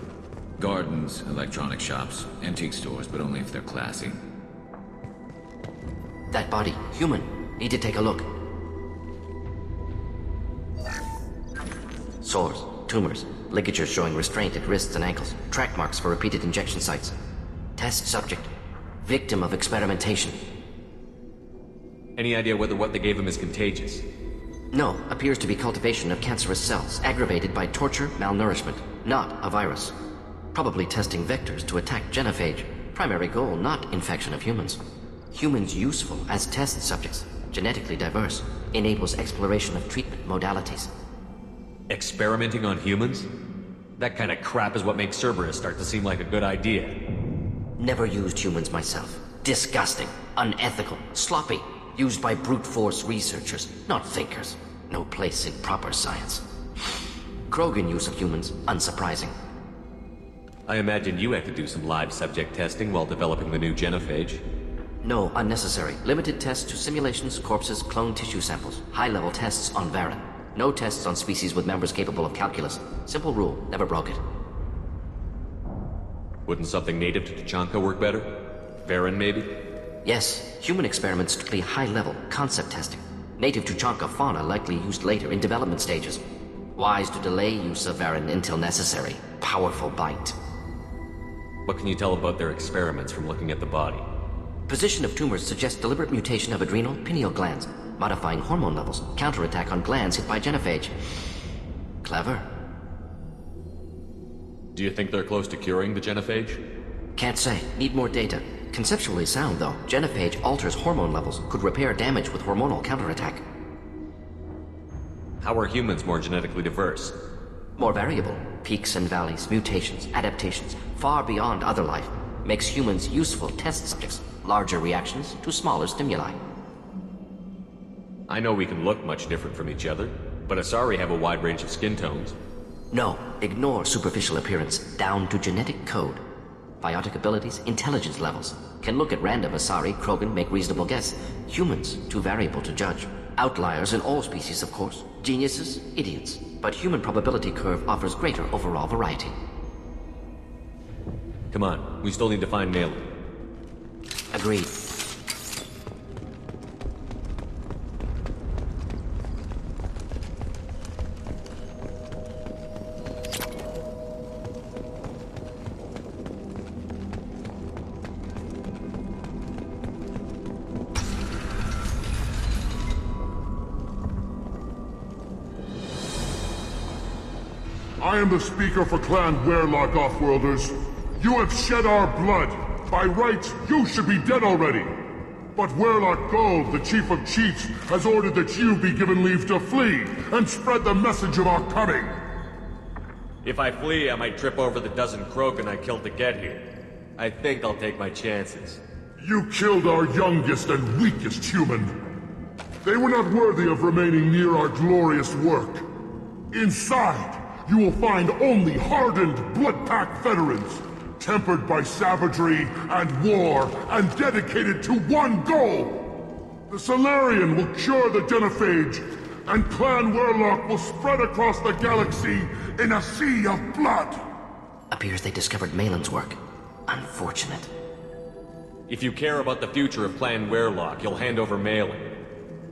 Gardens, electronic shops, antique stores, but only if they're classy. That body, human. Need to take a look. Sores, tumors, ligatures showing restraint at wrists and ankles, track marks for repeated injection sites. Test subject, victim of experimentation. Any idea whether what they gave him is contagious? No, appears to be cultivation of cancerous cells, aggravated by torture, malnourishment, not a virus. Probably testing vectors to attack genophage. Primary goal, not infection of humans. Humans useful as test subjects, genetically diverse, enables exploration of treatment modalities. Experimenting on humans? That kind of crap is what makes Cerberus start to seem like a good idea. Never used humans myself. Disgusting, unethical, sloppy. Used by brute force researchers, not thinkers. No place in proper science. Krogan use of humans, unsurprising. I imagine you had to do some live subject testing while developing the new genophage. No, unnecessary. Limited tests to simulations, corpses, cloned tissue samples. High-level tests on Varen. No tests on species with members capable of calculus. Simple rule, never broke it. Wouldn't something native to Tuchanka work better? Varen, maybe? Yes, human experiments strictly high-level, concept testing. Native Tuchanka fauna likely used later in development stages. Wise to delay use of Varen until necessary. Powerful bite. What can you tell about their experiments from looking at the body? Position of tumors suggests deliberate mutation of adrenal, pineal glands, modifying hormone levels, counterattack on glands hit by genophage. Clever. Do you think they're close to curing the genophage? Can't say. Need more data. Conceptually sound, though. Genophage alters hormone levels, could repair damage with hormonal counterattack. How are humans more genetically diverse? More variable. Peaks and valleys, mutations, adaptations, far beyond other life. Makes humans useful test subjects. Larger reactions to smaller stimuli. I know we can look much different from each other, but Asari have a wide range of skin tones. No, ignore superficial appearance, down to genetic code. Biotic abilities, intelligence levels. Can look at random Asari, Krogan, make reasonable guess. Humans, too variable to judge. Outliers in all species, of course. Geniuses, idiots. But human probability curve offers greater overall variety. Come on, we still need to find Maelon. Agreed. I am the speaker for Clan Werlock, Offworlders. You have shed our blood. By rights, you should be dead already. But Werlock Gold, the Chief of Chiefs, has ordered that you be given leave to flee and spread the message of our coming. If I flee, I might trip over the dozen Krogan I killed to get here. I think I'll take my chances. You killed our youngest and weakest human. They were not worthy of remaining near our glorious work. Inside, you will find only hardened, blood-packed veterans, tempered by savagery and war, and dedicated to one goal. The Solarian will cure the genophage, and Clan Werlock will spread across the galaxy in a sea of blood. Appears they discovered Maelon's work. Unfortunate. If you care about the future of Clan Werlock, you'll hand over Maelon.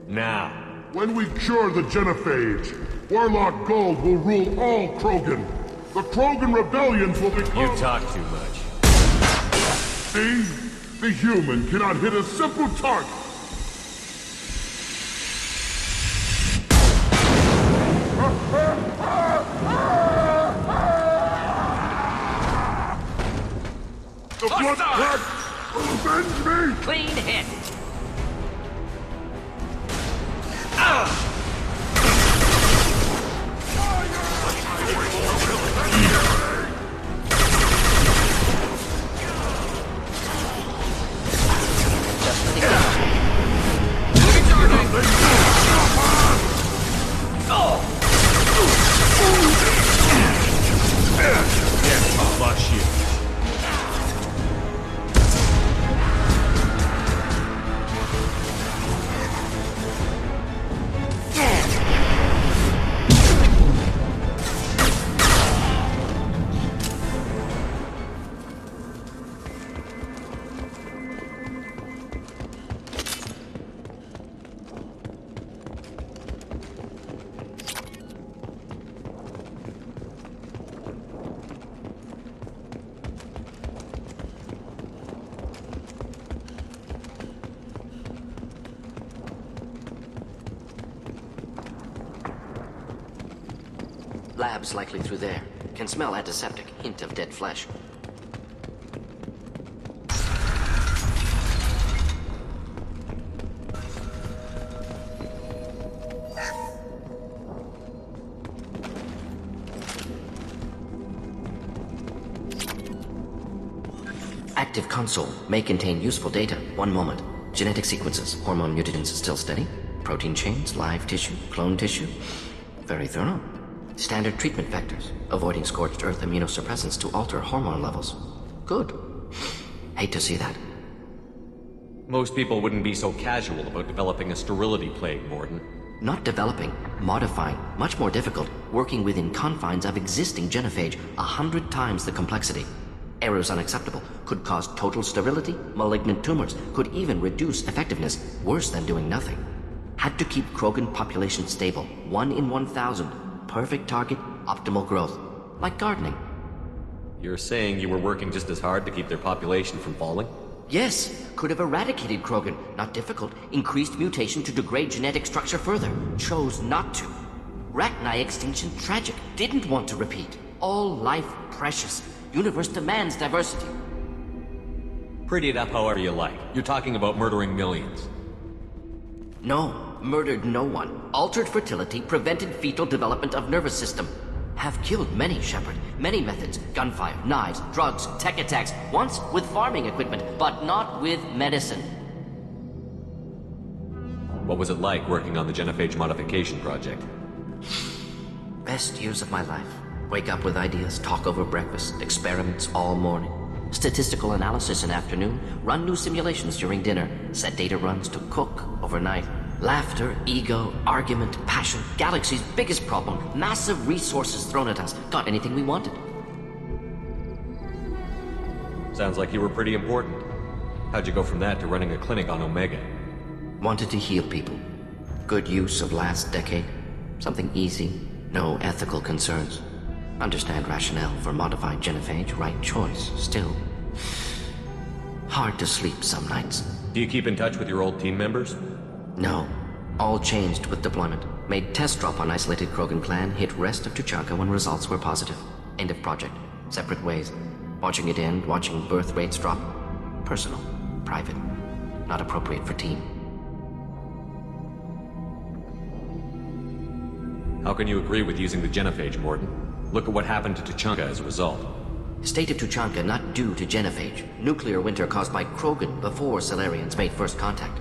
Now. When we cure the genophage, Werlock Gold will rule all Krogan. The Krogan rebellions will become— You talk too much. See? The human cannot hit a simple target. The blood pack will avenge me! Clean hit! Lab's likely through there. Can smell antiseptic, hint of dead flesh. Active console may contain useful data. One moment. Genetic sequences, hormone mutagens still steady. Protein chains, live tissue, clone tissue. Very thorough. Standard treatment vectors, avoiding scorched earth immunosuppressants to alter hormone levels. Good. Hate to see that. Most people wouldn't be so casual about developing a sterility plague, Morden. Not developing, modifying, much more difficult, working within confines of existing genophage, 100 times the complexity. Errors unacceptable, could cause total sterility, malignant tumors, could even reduce effectiveness, worse than doing nothing. Had to keep Krogan population stable, 1 in 1,000. Perfect target, optimal growth. Like gardening. You're saying you were working just as hard to keep their population from falling? Yes, could have eradicated Krogan. Not difficult. Increased mutation to degrade genetic structure further. Chose not to. Rachni extinction tragic. Didn't want to repeat. All life precious. Universe demands diversity. Pretty it up however you like. You're talking about murdering millions. No, murdered no one. Altered fertility, prevented fetal development of nervous system. Have killed many, Shepard. Many methods. Gunfire, knives, drugs, tech attacks. Once with farming equipment, but not with medicine. What was it like working on the genophage modification project? Best years of my life. Wake up with ideas, talk over breakfast, experiments all morning. Statistical analysis in afternoon, run new simulations during dinner, set data runs to cook overnight. Laughter, ego, argument, passion, galaxy's biggest problem, massive resources thrown at us. Got anything we wanted. Sounds like you were pretty important. How'd you go from that to running a clinic on Omega? Wanted to heal people. Good use of last decade. Something easy, no ethical concerns. Understand rationale for modified genophage, right choice, still. Hard to sleep some nights. Do you keep in touch with your old team members? No. All changed with deployment. Made test drop on isolated Krogan clan, hit rest of Tuchanka when results were positive. End of project. Separate ways. Watching it end, watching birth rates drop. Personal. Private. Not appropriate for team. How can you agree with using the genophage, Morden? Look at what happened to Tuchanka as a result. State of Tuchanka not due to genophage. Nuclear winter caused by Krogan before Salarians made first contact.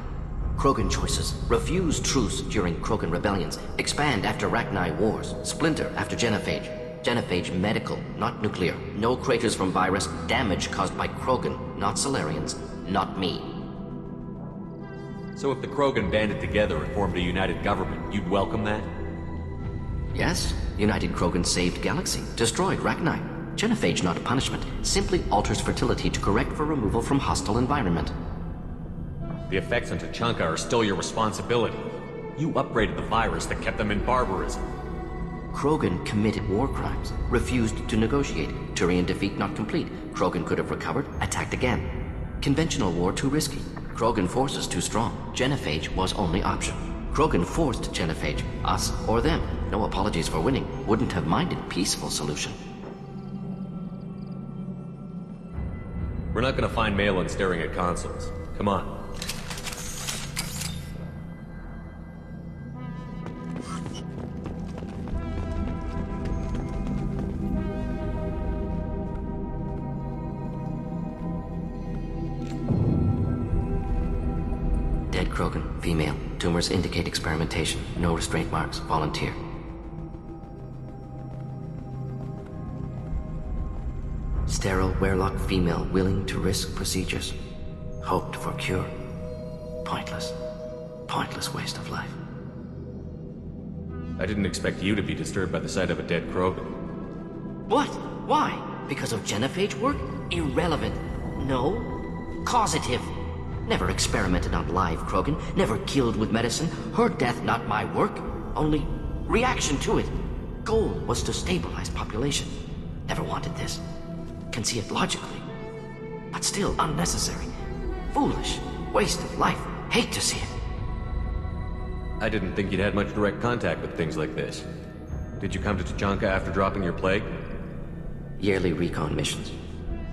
Krogan choices. Refuse truce during Krogan rebellions. Expand after Rachni wars. Splinter after genophage. Genophage medical, not nuclear. No craters from virus. Damage caused by Krogan, not Salarians. Not me. So if the Krogan banded together and formed a united government, you'd welcome that? Yes. United Krogan saved Galaxy. Destroyed Rachni. Genophage not punishment. Simply alters fertility to correct for removal from hostile environment. The effects on Tuchanka are still your responsibility. You upgraded the virus that kept them in barbarism. Krogan committed war crimes. Refused to negotiate. Turian defeat not complete. Krogan could have recovered, attacked again. Conventional war too risky. Krogan forces too strong. Genophage was only option. Krogan forced genophage. Us or them. No apologies for winning. Wouldn't have minded peaceful solution. We're not gonna find Maelon staring at consoles. Come on. Dead Krogan, female. Tumors indicate experimentation. No restraint marks. Volunteer. Sterile, werelock female willing to risk procedures. Hoped for cure. Pointless. Pointless waste of life. I didn't expect you to be disturbed by the sight of a dead Krogan. What? Why? Because of genophage work? Irrelevant. No. Causative. Never experimented on live Krogan. Never killed with medicine. Her death not my work. Only reaction to it. Goal was to stabilize population. Never wanted this. Can see it logically. But still unnecessary. Foolish. Waste of life. Hate to see it. I didn't think you'd had much direct contact with things like this. Did you come to Tuchanka after dropping your plague? Yearly recon missions.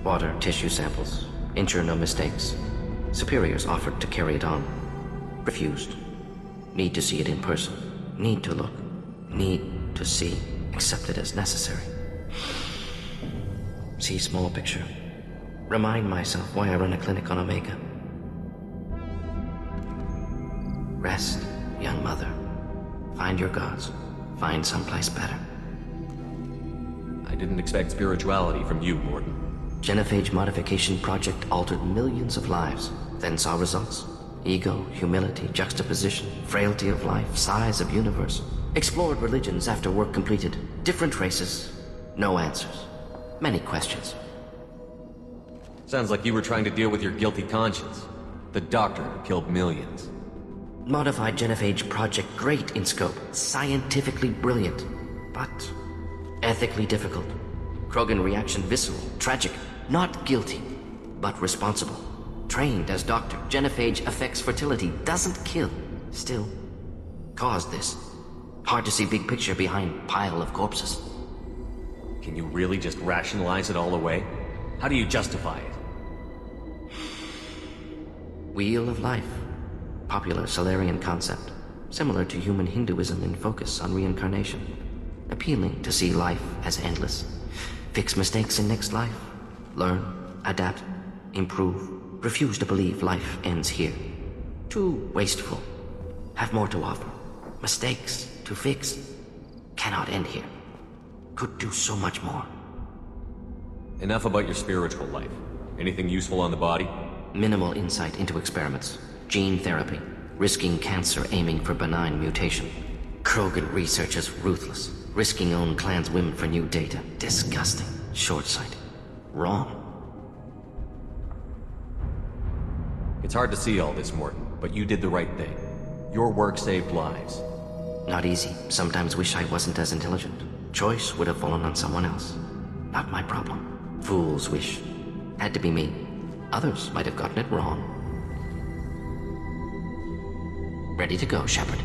Water, tissue samples. Ensure no mistakes. Superiors offered to carry it on. Refused. Need to see it in person. Need to look. Need to see. Accept it as necessary. See small picture. Remind myself why I run a clinic on Omega. Rest, young mother. Find your gods. Find someplace better. I didn't expect spirituality from you, Mordin. Genophage modification project altered millions of lives, then saw results. Ego, humility, juxtaposition, frailty of life, size of universe. Explored religions after work completed. Different races. No answers. Many questions. Sounds like you were trying to deal with your guilty conscience. The doctor who killed millions. Modified genophage project great in scope. Scientifically brilliant. But ethically difficult. Krogan reaction visceral, tragic. Not guilty, but responsible. Trained as doctor, genophage affects fertility, doesn't kill. Still, caused this. Hard to see big picture behind pile of corpses. Can you really just rationalize it all away? How do you justify it? Wheel of life. Popular Solarian concept. Similar to human Hinduism in focus on reincarnation. Appealing to see life as endless. Fix mistakes in next life. Learn, adapt, improve. Refuse to believe life ends here. Too wasteful. Have more to offer. Mistakes to fix. Cannot end here. Could do so much more. Enough about your spiritual life. Anything useful on the body? Minimal insight into experiments. Gene therapy. Risking cancer aiming for benign mutation. Krogan researchers ruthless. Risking own clan's women for new data. Disgusting. Short-sighted. Wrong. It's hard to see all this, Morton, but you did the right thing. Your work saved lives. Not easy. Sometimes wish I wasn't as intelligent. Choice would have fallen on someone else. Not my problem. Fool's wish. Had to be me. Others might have gotten it wrong. Ready to go, Shepard.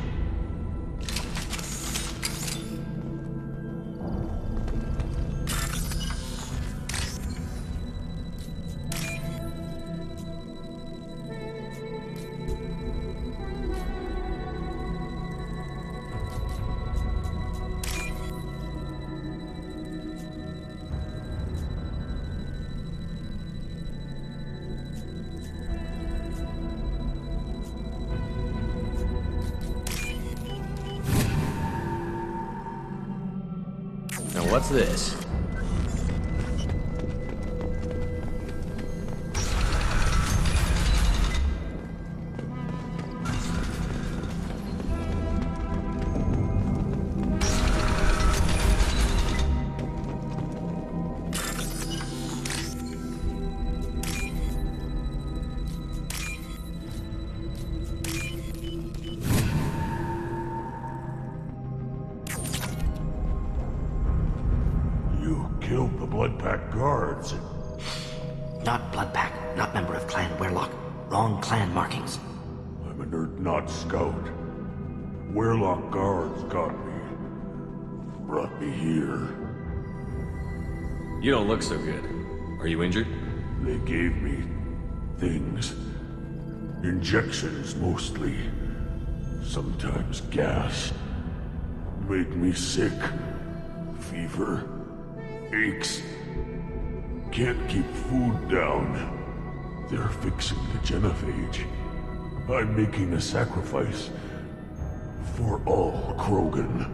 What's this? Killed the Bloodpack guards. Not Bloodpack, not member of Clan Werlock. Wrong clan markings. I'm an Urdnot scout. Werlock guards got me. Brought me here. You don't look so good. Are you injured? They gave me things. Injections mostly. Sometimes gas. Made me sick. Fever. Aches. Can't keep food down. They're fixing the genophage. I'm making a sacrifice. For all Krogan.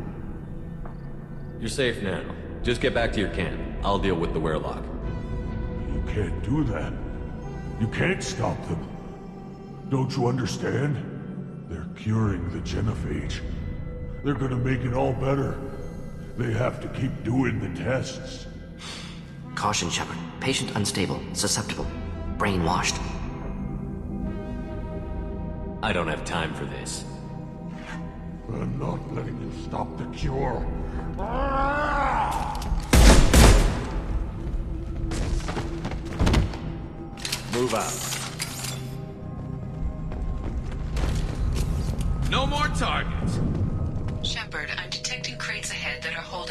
You're safe now. Just get back to your camp. I'll deal with the Werlock. You can't do that. You can't stop them. Don't you understand? They're curing the genophage. They're gonna make it all better. They have to keep doing the tests. Caution, Shepard. Patient unstable, susceptible, brainwashed. I don't have time for this. I'm not letting you stop the cure. Move out. No more targets. Shepard, I'm detecting crates ahead that are holding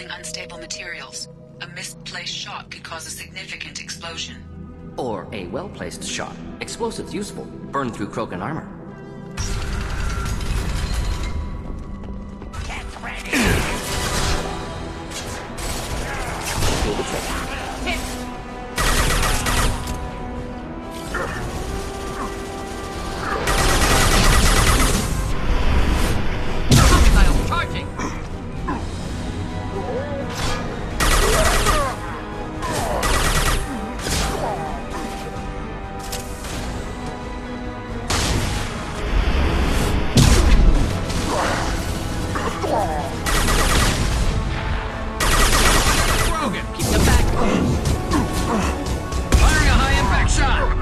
valuable materials. A misplaced shot could cause a significant explosion. Or a well-placed shot. Explosives useful. Burn through Krogan armor. Get ready! Feel the trick. Hit! Missiles charging! Rogan, keep them back! Firing a high-impact shot!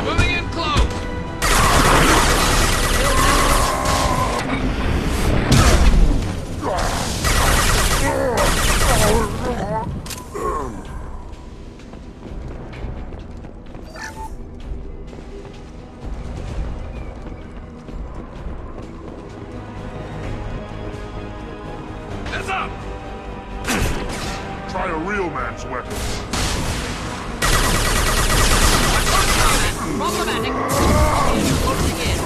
Moving in close! Heads up! Try a real man's weapon. Problematic! Closing in.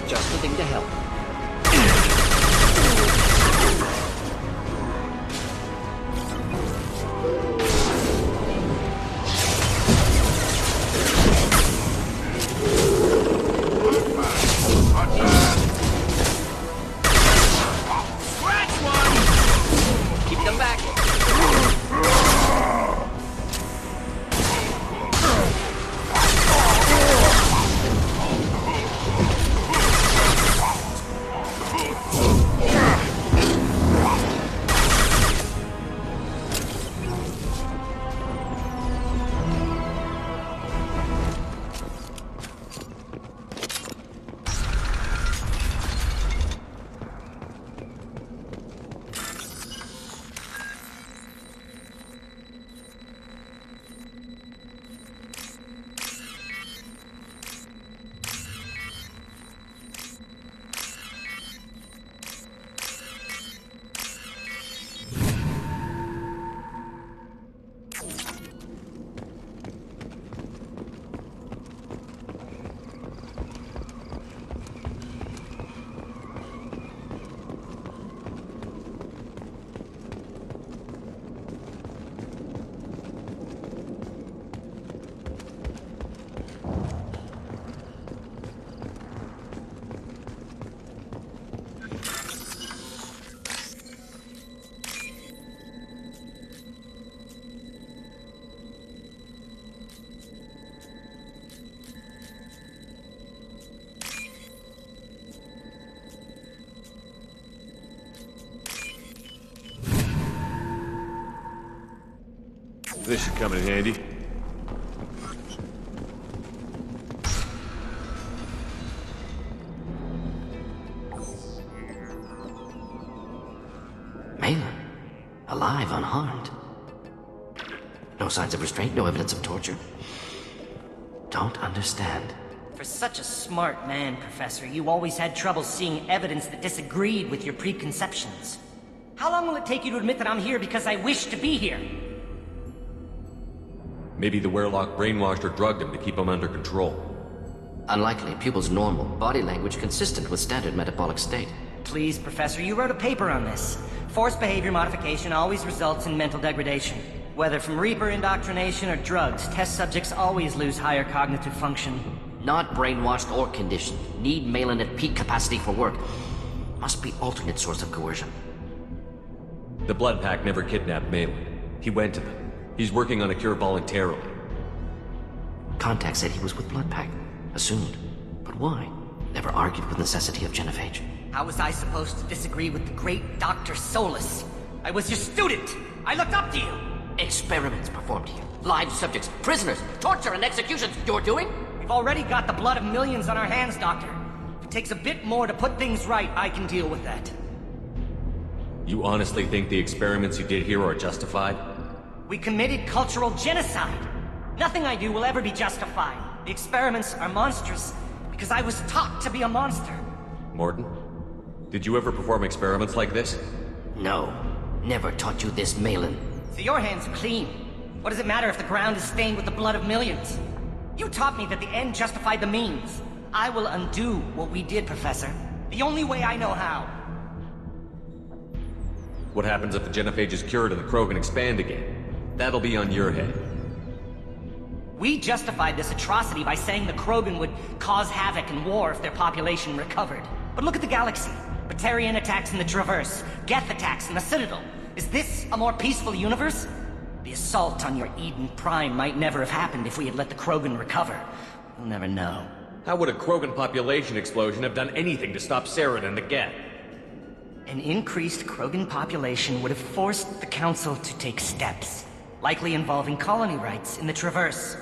Just the thing to help. Scratch one! Keep them back. This should come in handy. Maelon. Alive, unharmed. No signs of restraint, no evidence of torture. Don't understand. For such a smart man, Professor, you always had trouble seeing evidence that disagreed with your preconceptions. How long will it take you to admit that I'm here because I wish to be here? Maybe the Werelock brainwashed or drugged him to keep him under control. Unlikely. Pupil's normal. Body language consistent with standard metabolic state. Please, Professor, you wrote a paper on this. Forced behavior modification always results in mental degradation. Whether from Reaper indoctrination or drugs, test subjects always lose higher cognitive function. Not brainwashed or conditioned. Need Maelon at peak capacity for work. Must be alternate source of coercion. The Blood Pack never kidnapped Maelon. He went to them. He's working on a cure voluntarily. Contact said he was with Blood Pack. Assumed. But why? Never argued with necessity of genophage. How was I supposed to disagree with the great Dr. Solus? I was your student! I looked up to you! Experiments performed here. Live subjects, prisoners, torture and executions you're doing? We've already got the blood of millions on our hands, Doctor. If it takes a bit more to put things right, I can deal with that. You honestly think the experiments you did here are justified? We committed cultural genocide. Nothing I do will ever be justified. The experiments are monstrous because I was taught to be a monster. Morton, did you ever perform experiments like this? No. Never taught you this, Maelon. So your hands are clean. What does it matter if the ground is stained with the blood of millions? You taught me that the end justified the means. I will undo what we did, Professor. The only way I know how. What happens if the genophage is cured and the Krogan expand again? That'll be on your head. We justified this atrocity by saying the Krogan would cause havoc and war if their population recovered. But look at the galaxy. Batarian attacks in the Traverse, Geth attacks in the Citadel. Is this a more peaceful universe? The assault on your Eden Prime might never have happened if we had let the Krogan recover. We'll never know. How would a Krogan population explosion have done anything to stop Saren and the Geth? An increased Krogan population would have forced the Council to take steps, likely involving colony rights in the Traverse.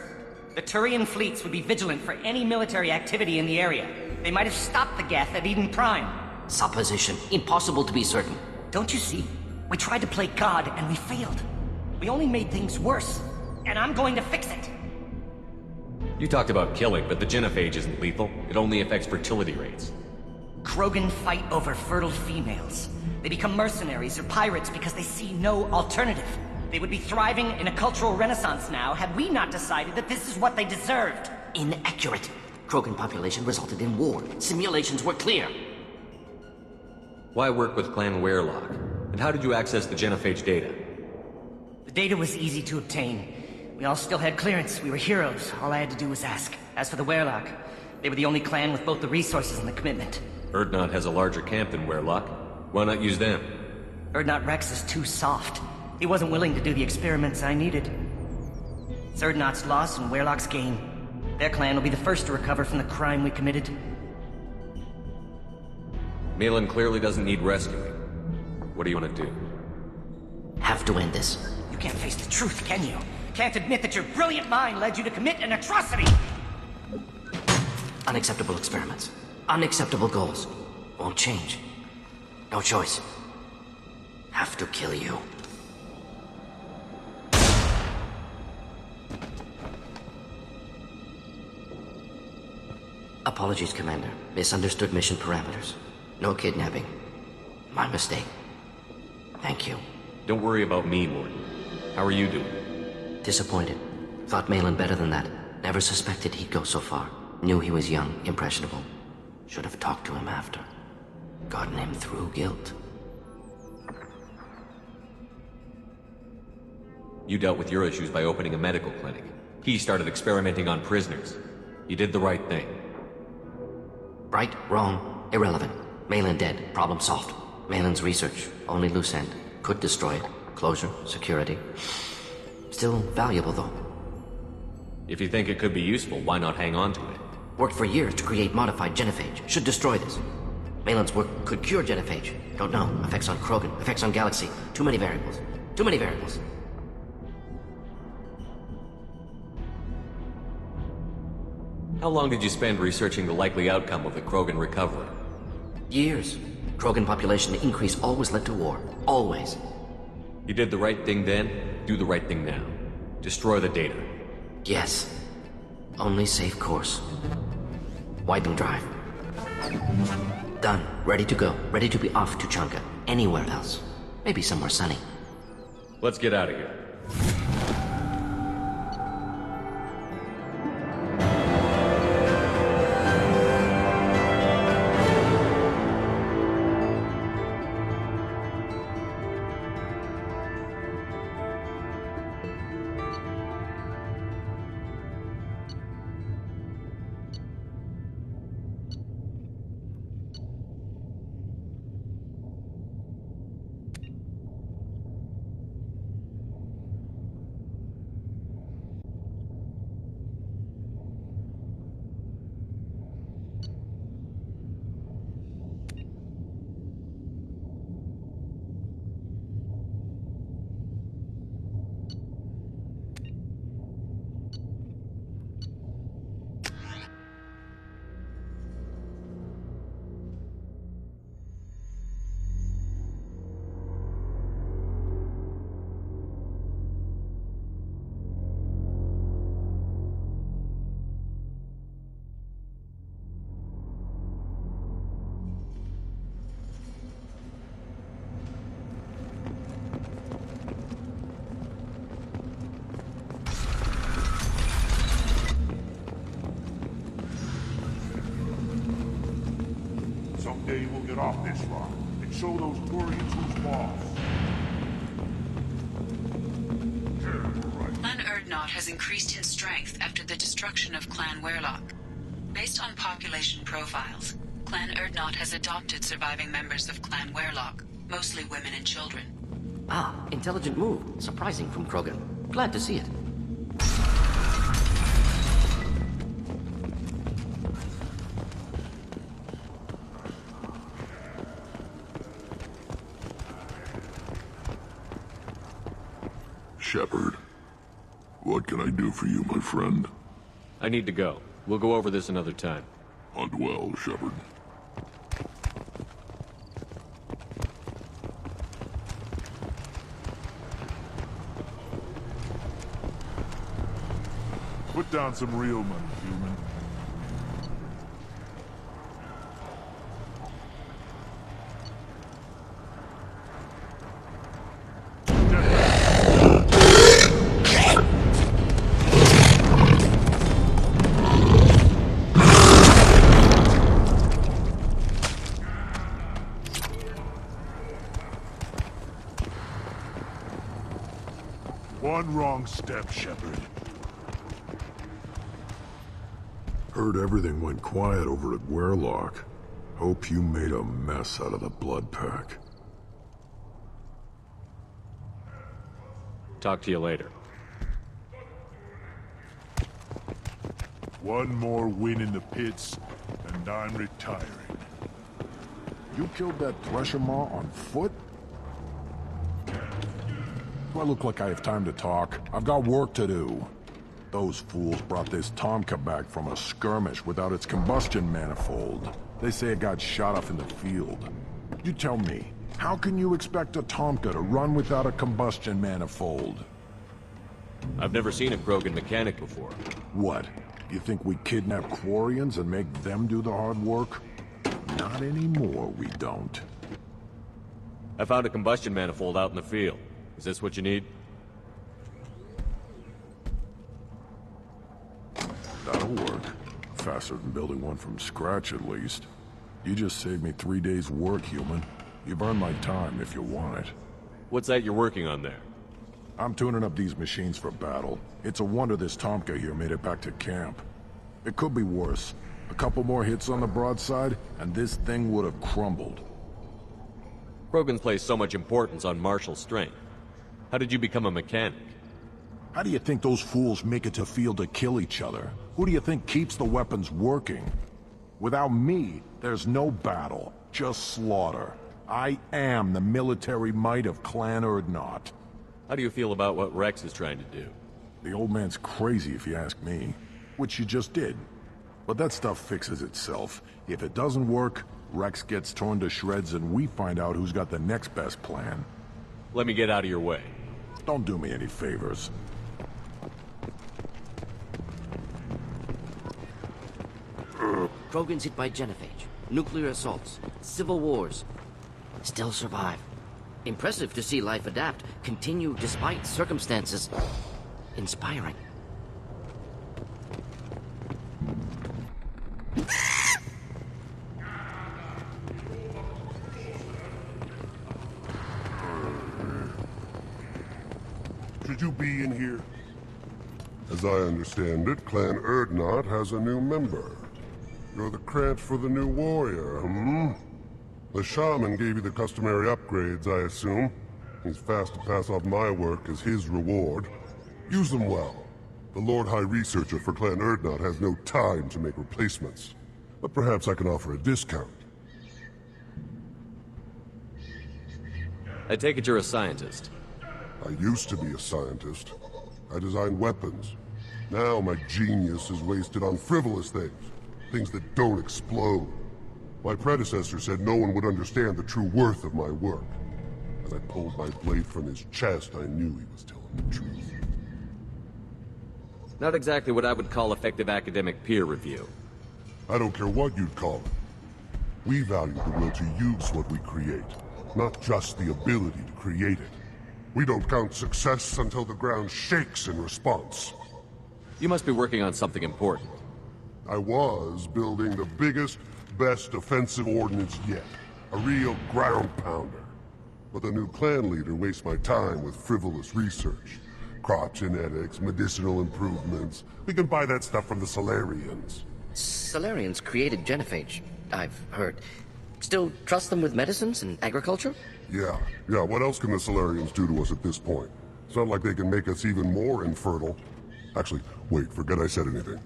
The Turian fleets would be vigilant for any military activity in the area. They might have stopped the Geth at Eden Prime. Supposition. Impossible to be certain. Don't you see? We tried to play God and we failed. We only made things worse. And I'm going to fix it. You talked about killing, but the genophage isn't lethal. It only affects fertility rates. Krogan fight over fertile females. They become mercenaries or pirates because they see no alternative. They would be thriving in a cultural renaissance now had we not decided that this is what they deserved. Inaccurate. Krogan population resulted in war. Simulations were clear. Why work with Clan Werelock? And how did you access the genophage data? The data was easy to obtain. We all still had clearance. We were heroes. All I had to do was ask. As for the Werelock, they were the only clan with both the resources and the commitment. Urdnot has a larger camp than Werelock. Why not use them? Urdnot Wrex is too soft. He wasn't willing to do the experiments I needed. It's Urdnot's loss and Werelock's gain. Their clan will be the first to recover from the crime we committed. Maelon clearly doesn't need rescuing. What do you want to do? Have to end this. You can't face the truth, can you? Can't admit that your brilliant mind led you to commit an atrocity! Unacceptable experiments. Unacceptable goals. Won't change. No choice. Have to kill you. Apologies, Commander. Misunderstood mission parameters. No kidnapping. My mistake. Thank you. Don't worry about me, Morton. How are you doing? Disappointed. Thought Maelon better than that. Never suspected he'd go so far. Knew he was young, impressionable. Should have talked to him after. Gotten him through guilt. You dealt with your issues by opening a medical clinic. He started experimenting on prisoners. You did the right thing. Right, wrong, irrelevant. Maelon dead, problem solved. Maelon's research, only loose end. Could destroy it. Closure, security. Still valuable, though. If you think it could be useful, why not hang on to it? Worked for years to create modified genophage. Should destroy this. Maelon's work could cure genophage. Don't know. Effects on Krogan, effects on Galaxy. Too many variables. Too many variables. How long did you spend researching the likely outcome of the Krogan recovery? Years. Krogan population increase always led to war. Always. You did the right thing then, do the right thing now. Destroy the data. Yes. Only safe course. Widen drive. Done. Ready to go. Ready to be off Tuchanka. Anywhere else. Maybe somewhere sunny. Let's get out of here. We'll get off this rock and show those Quarians who's boss. Clan Urdnot has increased in strength after the destruction of Clan Werlock. Based on population profiles, Clan Urdnot has adopted surviving members of Clan Werlock, mostly women and children. Ah, intelligent move. Surprising from Krogan. Glad to see it. Shepard, what can I do for you, my friend? I need to go. We'll go over this another time. Hunt well, Shepard. Put down some real money, human. One wrong step, Shepard. Heard everything went quiet over at Werlock. Hope you made a mess out of the blood pack. Talk to you later. One more win in the pits, and I'm retiring. You killed that Thresher Maw on foot? Do I look like I have time to talk? I've got work to do. Those fools brought this Tuchanka back from a skirmish without its combustion manifold. They say it got shot off in the field. You tell me, how can you expect a Tuchanka to run without a combustion manifold? I've never seen a Krogan mechanic before. What? You think we kidnap Quarians and make them do the hard work? Not anymore, we don't. I found a combustion manifold out in the field. Is this what you need? That'll work. Faster than building one from scratch, at least. You just saved me 3 days' work, human. You've earned my time if you want it. What's that you're working on there? I'm tuning up these machines for battle. It's a wonder this Tuchanka here made it back to camp. It could be worse. A couple more hits on the broadside, and this thing would have crumbled. Krogans place so much importance on martial strength. How did you become a mechanic? How do you think those fools make it to field to kill each other? Who do you think keeps the weapons working? Without me, there's no battle, just slaughter. I am the military might of Clan Urdnot. How do you feel about what Wrex is trying to do? The old man's crazy if you ask me. Which you just did. But that stuff fixes itself. If it doesn't work, Wrex gets torn to shreds and we find out who's got the next best plan. Let me get out of your way. Don't do me any favors. Krogans hit by genophage, nuclear assaults, civil wars. Still survive. Impressive to see life adapt, continue despite circumstances. Inspiring. Should you be in here? As I understand it, Clan Urdnot has a new member. You're the Krant for the new warrior, hmm? The shaman gave you the customary upgrades, I assume. He's fast to pass off my work as his reward. Use them well. The Lord High Researcher for Clan Urdnot has no time to make replacements. But perhaps I can offer a discount. I take it you're a scientist. I used to be a scientist. I designed weapons. Now my genius is wasted on frivolous things. Things that don't explode. My predecessor said no one would understand the true worth of my work. As I pulled my blade from his chest, I knew he was telling the truth. Not exactly what I would call effective academic peer review. I don't care what you'd call it. We value the will to use what we create, not just the ability to create it. We don't count success until the ground shakes in response. You must be working on something important. I was building the biggest, best offensive ordnance yet. A real ground pounder. But the new clan leader wastes my time with frivolous research. Crop genetics, medicinal improvements. We can buy that stuff from the Solarians. Solarians created genophage, I've heard. Still trust them with medicines and agriculture? Yeah. What else can the Solarians do to us at this point? It's not like they can make us even more infertile. Actually, wait, forget I said anything.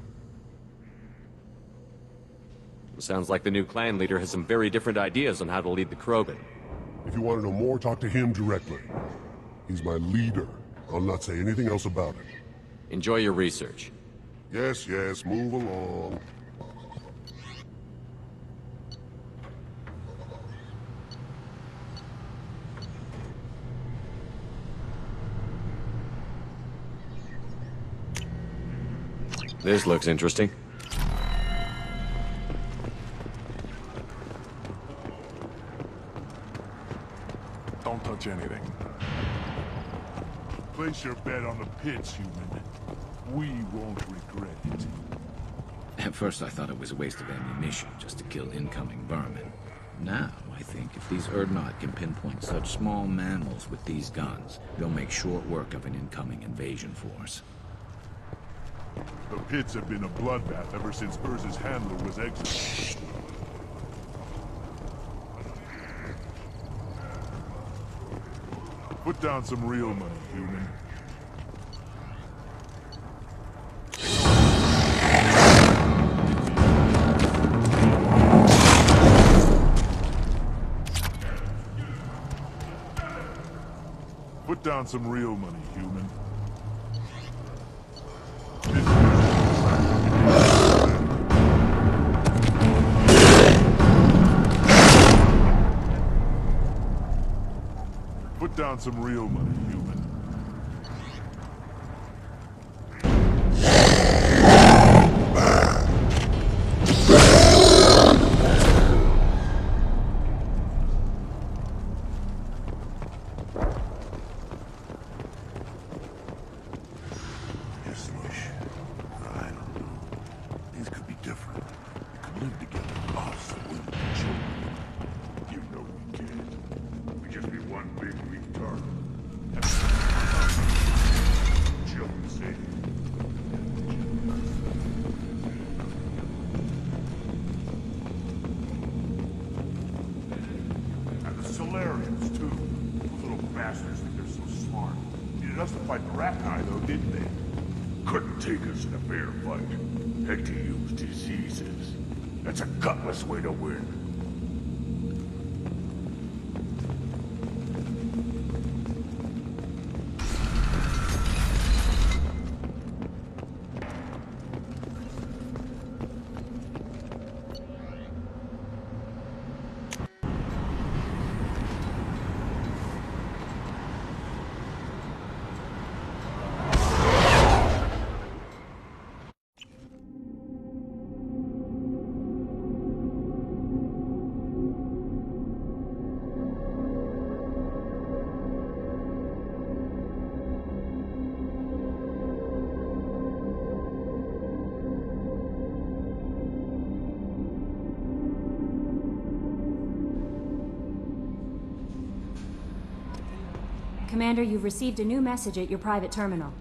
Sounds like the new clan leader has some very different ideas on how to lead the Krogan. If you want to know more, talk to him directly. He's my leader. I'll not say anything else about it. Enjoy your research. Yes, move along. This looks interesting. Don't touch anything. Place your bet on the pits, human. We won't regret it. At first I thought it was a waste of ammunition just to kill incoming vermin. Now, I think if these Urdnot can pinpoint such small mammals with these guns, they'll make short work of an incoming invasion force. The pits have been a bloodbath ever since Urza's handler was exiled. Put down some real money, human. Put down some real money, human. Put down some real money, human. That's a gutless way to win. Commander, you've received a new message at your private terminal.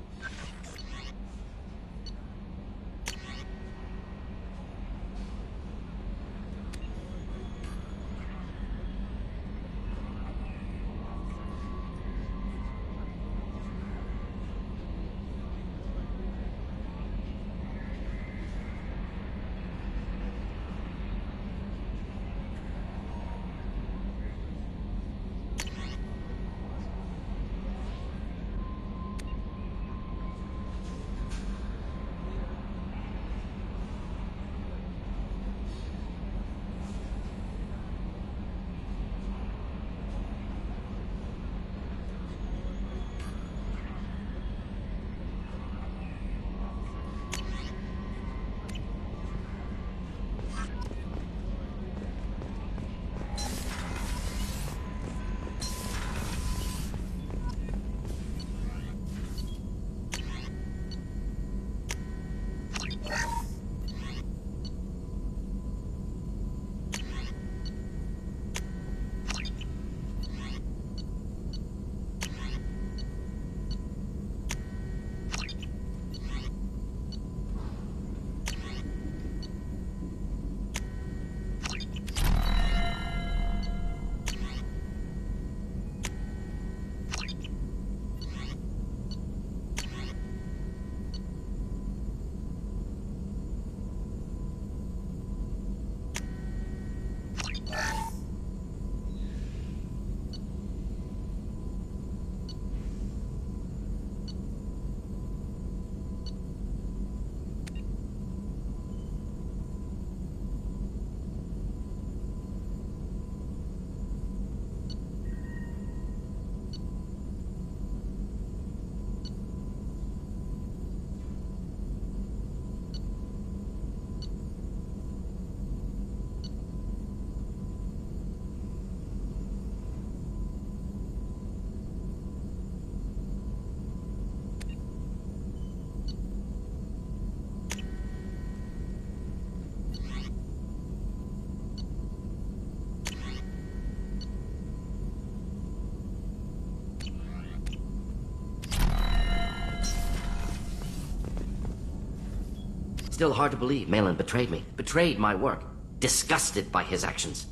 Still hard to believe Maelon betrayed me. Betrayed my work. Disgusted by his actions.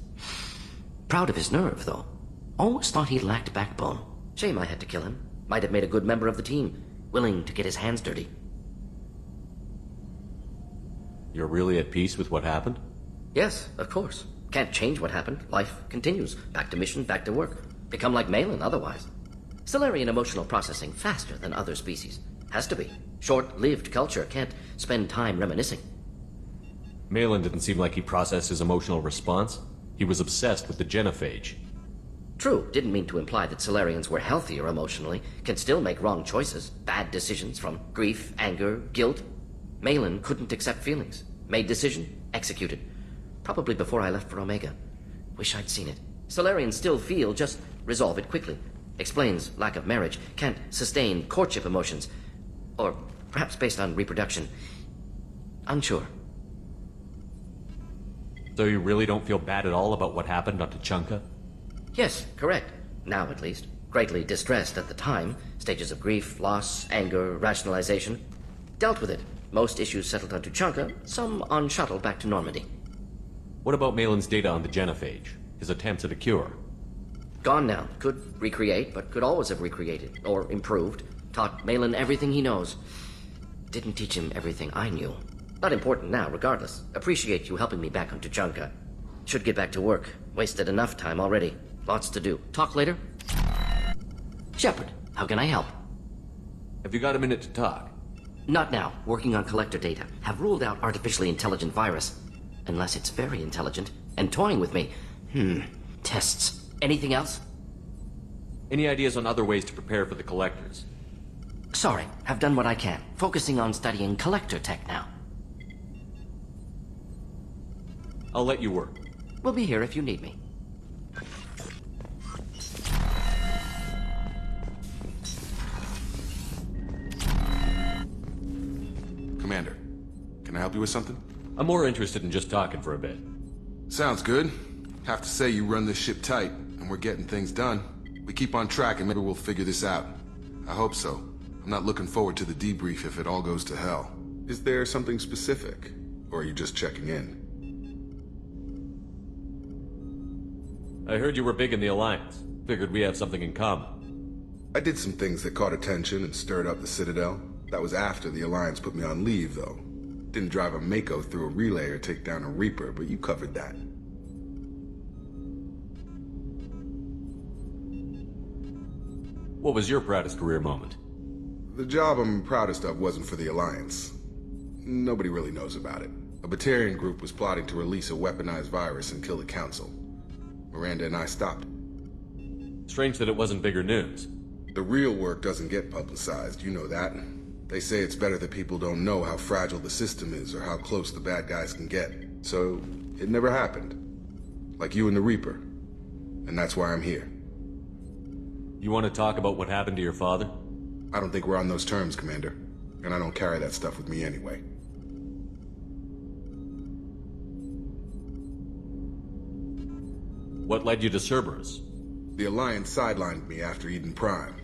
Proud of his nerve, though. Almost thought he lacked backbone. Shame I had to kill him. Might have made a good member of the team. Willing to get his hands dirty. You're really at peace with what happened? Yes, of course. Can't change what happened. Life continues. Back to mission, back to work. Become like Maelon otherwise. Stellarian emotional processing faster than other species. Has to be. Short-lived culture can't spend time reminiscing. Maelon didn't seem like he processed his emotional response. He was obsessed with the genophage. True, didn't mean to imply that Solarians were healthier emotionally, can still make wrong choices, bad decisions from grief, anger, guilt. Maelon couldn't accept feelings. Made decision, executed. Probably before I left for Omega. Wish I'd seen it. Solarians still feel, just resolve it quickly. Explains lack of marriage, can't sustain courtship emotions. Or perhaps based on reproduction. Unsure. So you really don't feel bad at all about what happened on Tuchanka? Yes, correct. Now at least. Greatly distressed at the time. Stages of grief, loss, anger, rationalization. Dealt with it. Most issues settled on Tuchanka, some on shuttle back to Normandy. What about Maelon's data on the genophage? His attempts at a cure? Gone now. Could recreate, but could always have recreated. Or improved. Taught Maelon everything he knows. Didn't teach him everything I knew. Not important now, regardless. Appreciate you helping me back on Tuchanka. Should get back to work. Wasted enough time already. Lots to do. Talk later? Shepard, how can I help? Have you got a minute to talk? Not now. Working on collector data. Have ruled out artificially intelligent virus. Unless it's very intelligent. And toying with me. Tests. Anything else? Any ideas on other ways to prepare for the collectors? Sorry, have done what I can. Focusing on studying collector tech now. I'll let you work. We'll be here if you need me. Commander, can I help you with something? I'm more interested in just talking for a bit. Sounds good. Have to say you run this ship tight, and we're getting things done. We keep on track and maybe we'll figure this out. I hope so. I'm not looking forward to the debrief if it all goes to hell. Is there something specific? Or are you just checking in? I heard you were big in the Alliance. Figured we have something in common. I did some things that caught attention and stirred up the Citadel. That was after the Alliance put me on leave, though. Didn't drive a Mako through a relay or take down a Reaper, but you covered that. What was your proudest career moment? The job I'm proudest of wasn't for the Alliance. Nobody really knows about it. A Batarian group was plotting to release a weaponized virus and kill the Council. Miranda and I stopped it. Strange that it wasn't bigger news. The real work doesn't get publicized, you know that. They say it's better that people don't know how fragile the system is or how close the bad guys can get. So, it never happened. Like you and the Reaper. And that's why I'm here. You want to talk about what happened to your father? I don't think we're on those terms, Commander. And I don't carry that stuff with me anyway. What led you to Cerberus? The Alliance sidelined me after Eden Prime.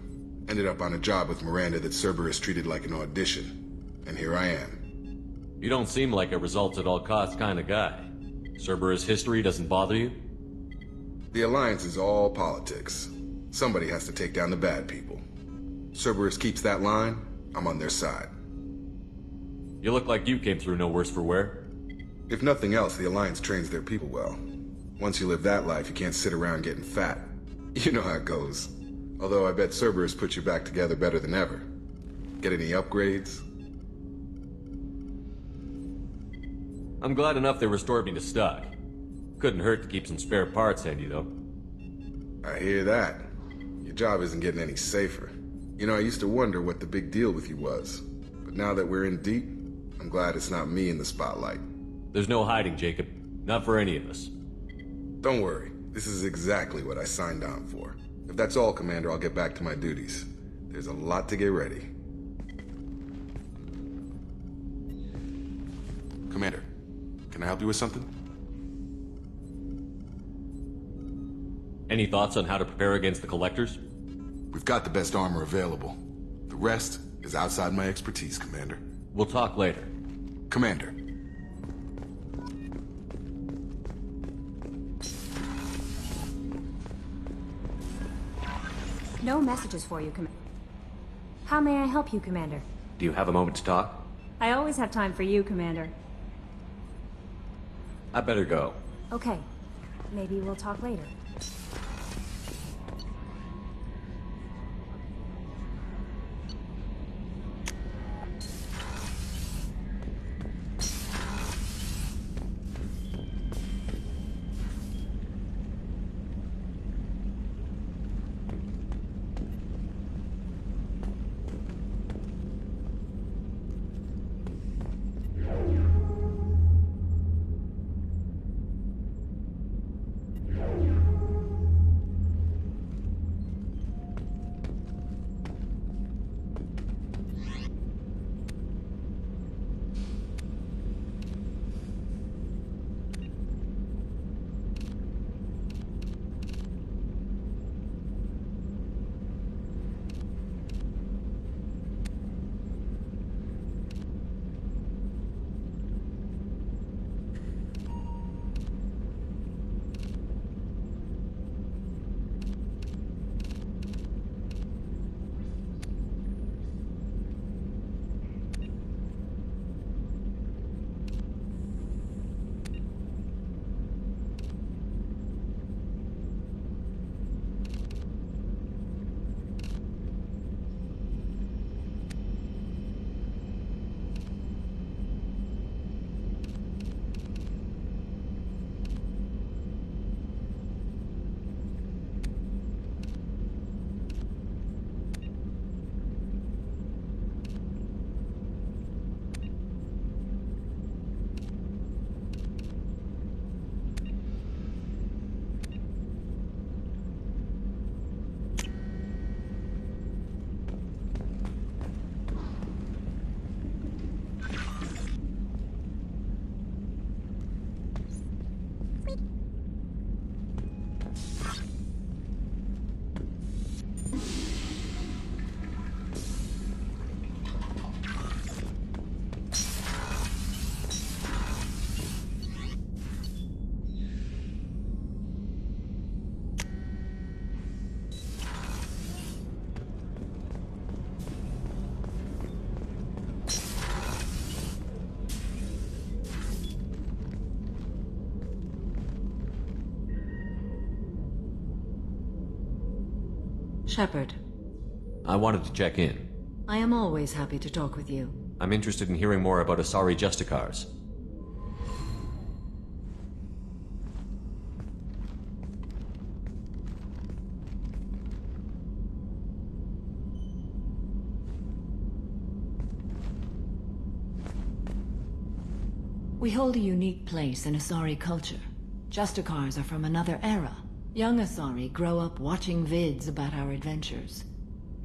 Ended up on a job with Miranda that Cerberus treated like an audition. And here I am. You don't seem like a results-at-all-costs kind of guy. Cerberus history doesn't bother you? The Alliance is all politics. Somebody has to take down the bad people. Cerberus keeps that line, I'm on their side. You look like you came through no worse for wear. If nothing else, the Alliance trains their people well. Once you live that life, you can't sit around getting fat. You know how it goes. Although I bet Cerberus put you back together better than ever. Get any upgrades? I'm glad enough they restored me to stock. Couldn't hurt to keep some spare parts handy, though. I hear that. Your job isn't getting any safer. You know, I used to wonder what the big deal with you was. But now that we're in deep, I'm glad it's not me in the spotlight. There's no hiding, Jacob. Not for any of us. Don't worry. This is exactly what I signed on for. If that's all, Commander, I'll get back to my duties. There's a lot to get ready. Commander, can I help you with something? Any thoughts on how to prepare against the Collectors? We've got the best armor available. The rest is outside my expertise, Commander. We'll talk later. Commander. No messages for you, Commander. How may I help you, Commander? Do you have a moment to talk? I always have time for you, Commander. I better go. Okay. Maybe we'll talk later. Shepard. I wanted to check in. I am always happy to talk with you. I'm interested in hearing more about Asari Justicars. We hold a unique place in Asari culture. Justicars are from another era. Young Asari grow up watching vids about our adventures.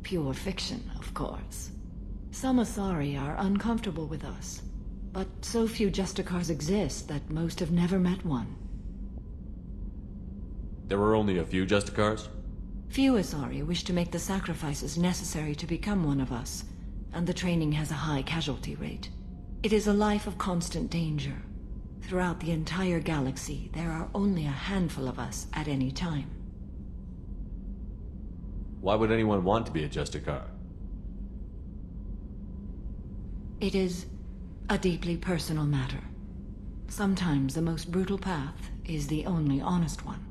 Pure fiction, of course. Some Asari are uncomfortable with us, but so few Justicars exist that most have never met one. There were only a few Justicars? Few Asari wish to make the sacrifices necessary to become one of us, and the training has a high casualty rate. It is a life of constant danger. Throughout the entire galaxy, there are only a handful of us at any time. Why would anyone want to be a Justicar? It is a deeply personal matter. Sometimes the most brutal path is the only honest one.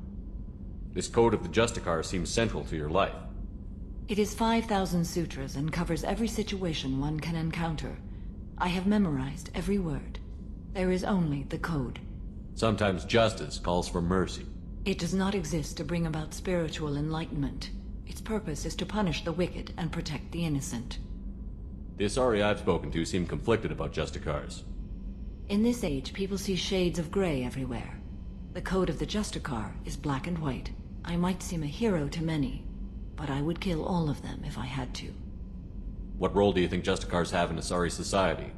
This code of the Justicar seems central to your life. It is 5,000 sutras and covers every situation one can encounter. I have memorized every word. There is only the code. Sometimes justice calls for mercy. It does not exist to bring about spiritual enlightenment. Its purpose is to punish the wicked and protect the innocent. The Asari I've spoken to seem conflicted about Justicars. In this age, people see shades of gray everywhere. The code of the Justicar is black and white. I might seem a hero to many, but I would kill all of them if I had to. What role do you think Justicars have in Asari society?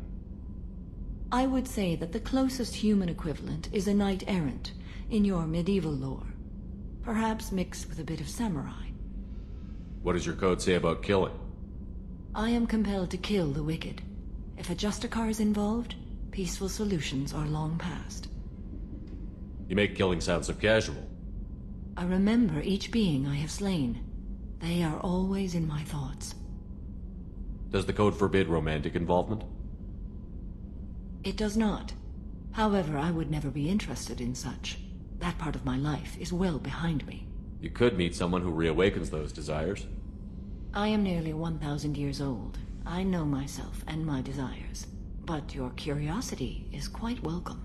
I would say that the closest human equivalent is a knight-errant in your medieval lore. Perhaps mixed with a bit of samurai. What does your code say about killing? I am compelled to kill the wicked. If a Justicar is involved, Peaceful solutions are long past. You make killing sound so casual. I remember each being I have slain. They are always in my thoughts. Does the code forbid romantic involvement? It does not. However, I would never be interested in such. That part of my life is well behind me. You could meet someone who reawakens those desires. I am nearly 1,000 years old. I know myself and my desires. But your curiosity is quite welcome.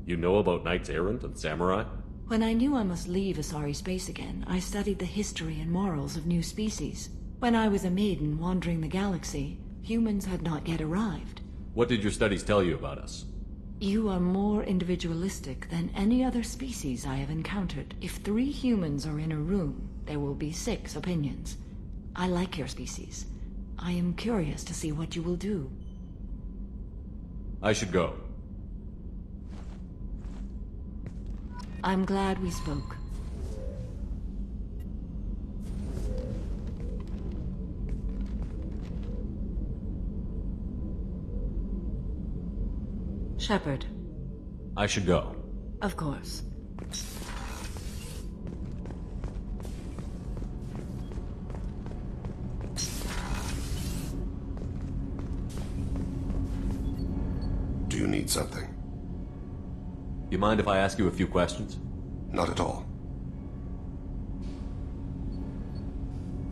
You know about knights errant and samurai? When I knew I must leave Asari space again, I studied the history and morals of new species. When I was a maiden wandering the galaxy, humans had not yet arrived. What did your studies tell you about us? You are more individualistic than any other species I have encountered. If 3 humans are in a room, there will be 6 opinions. I like your species. I am curious to see what you will do. I should go. I'm glad we spoke. Shepard. I should go. Of course. Do you need something? You mind if I ask you a few questions? Not at all.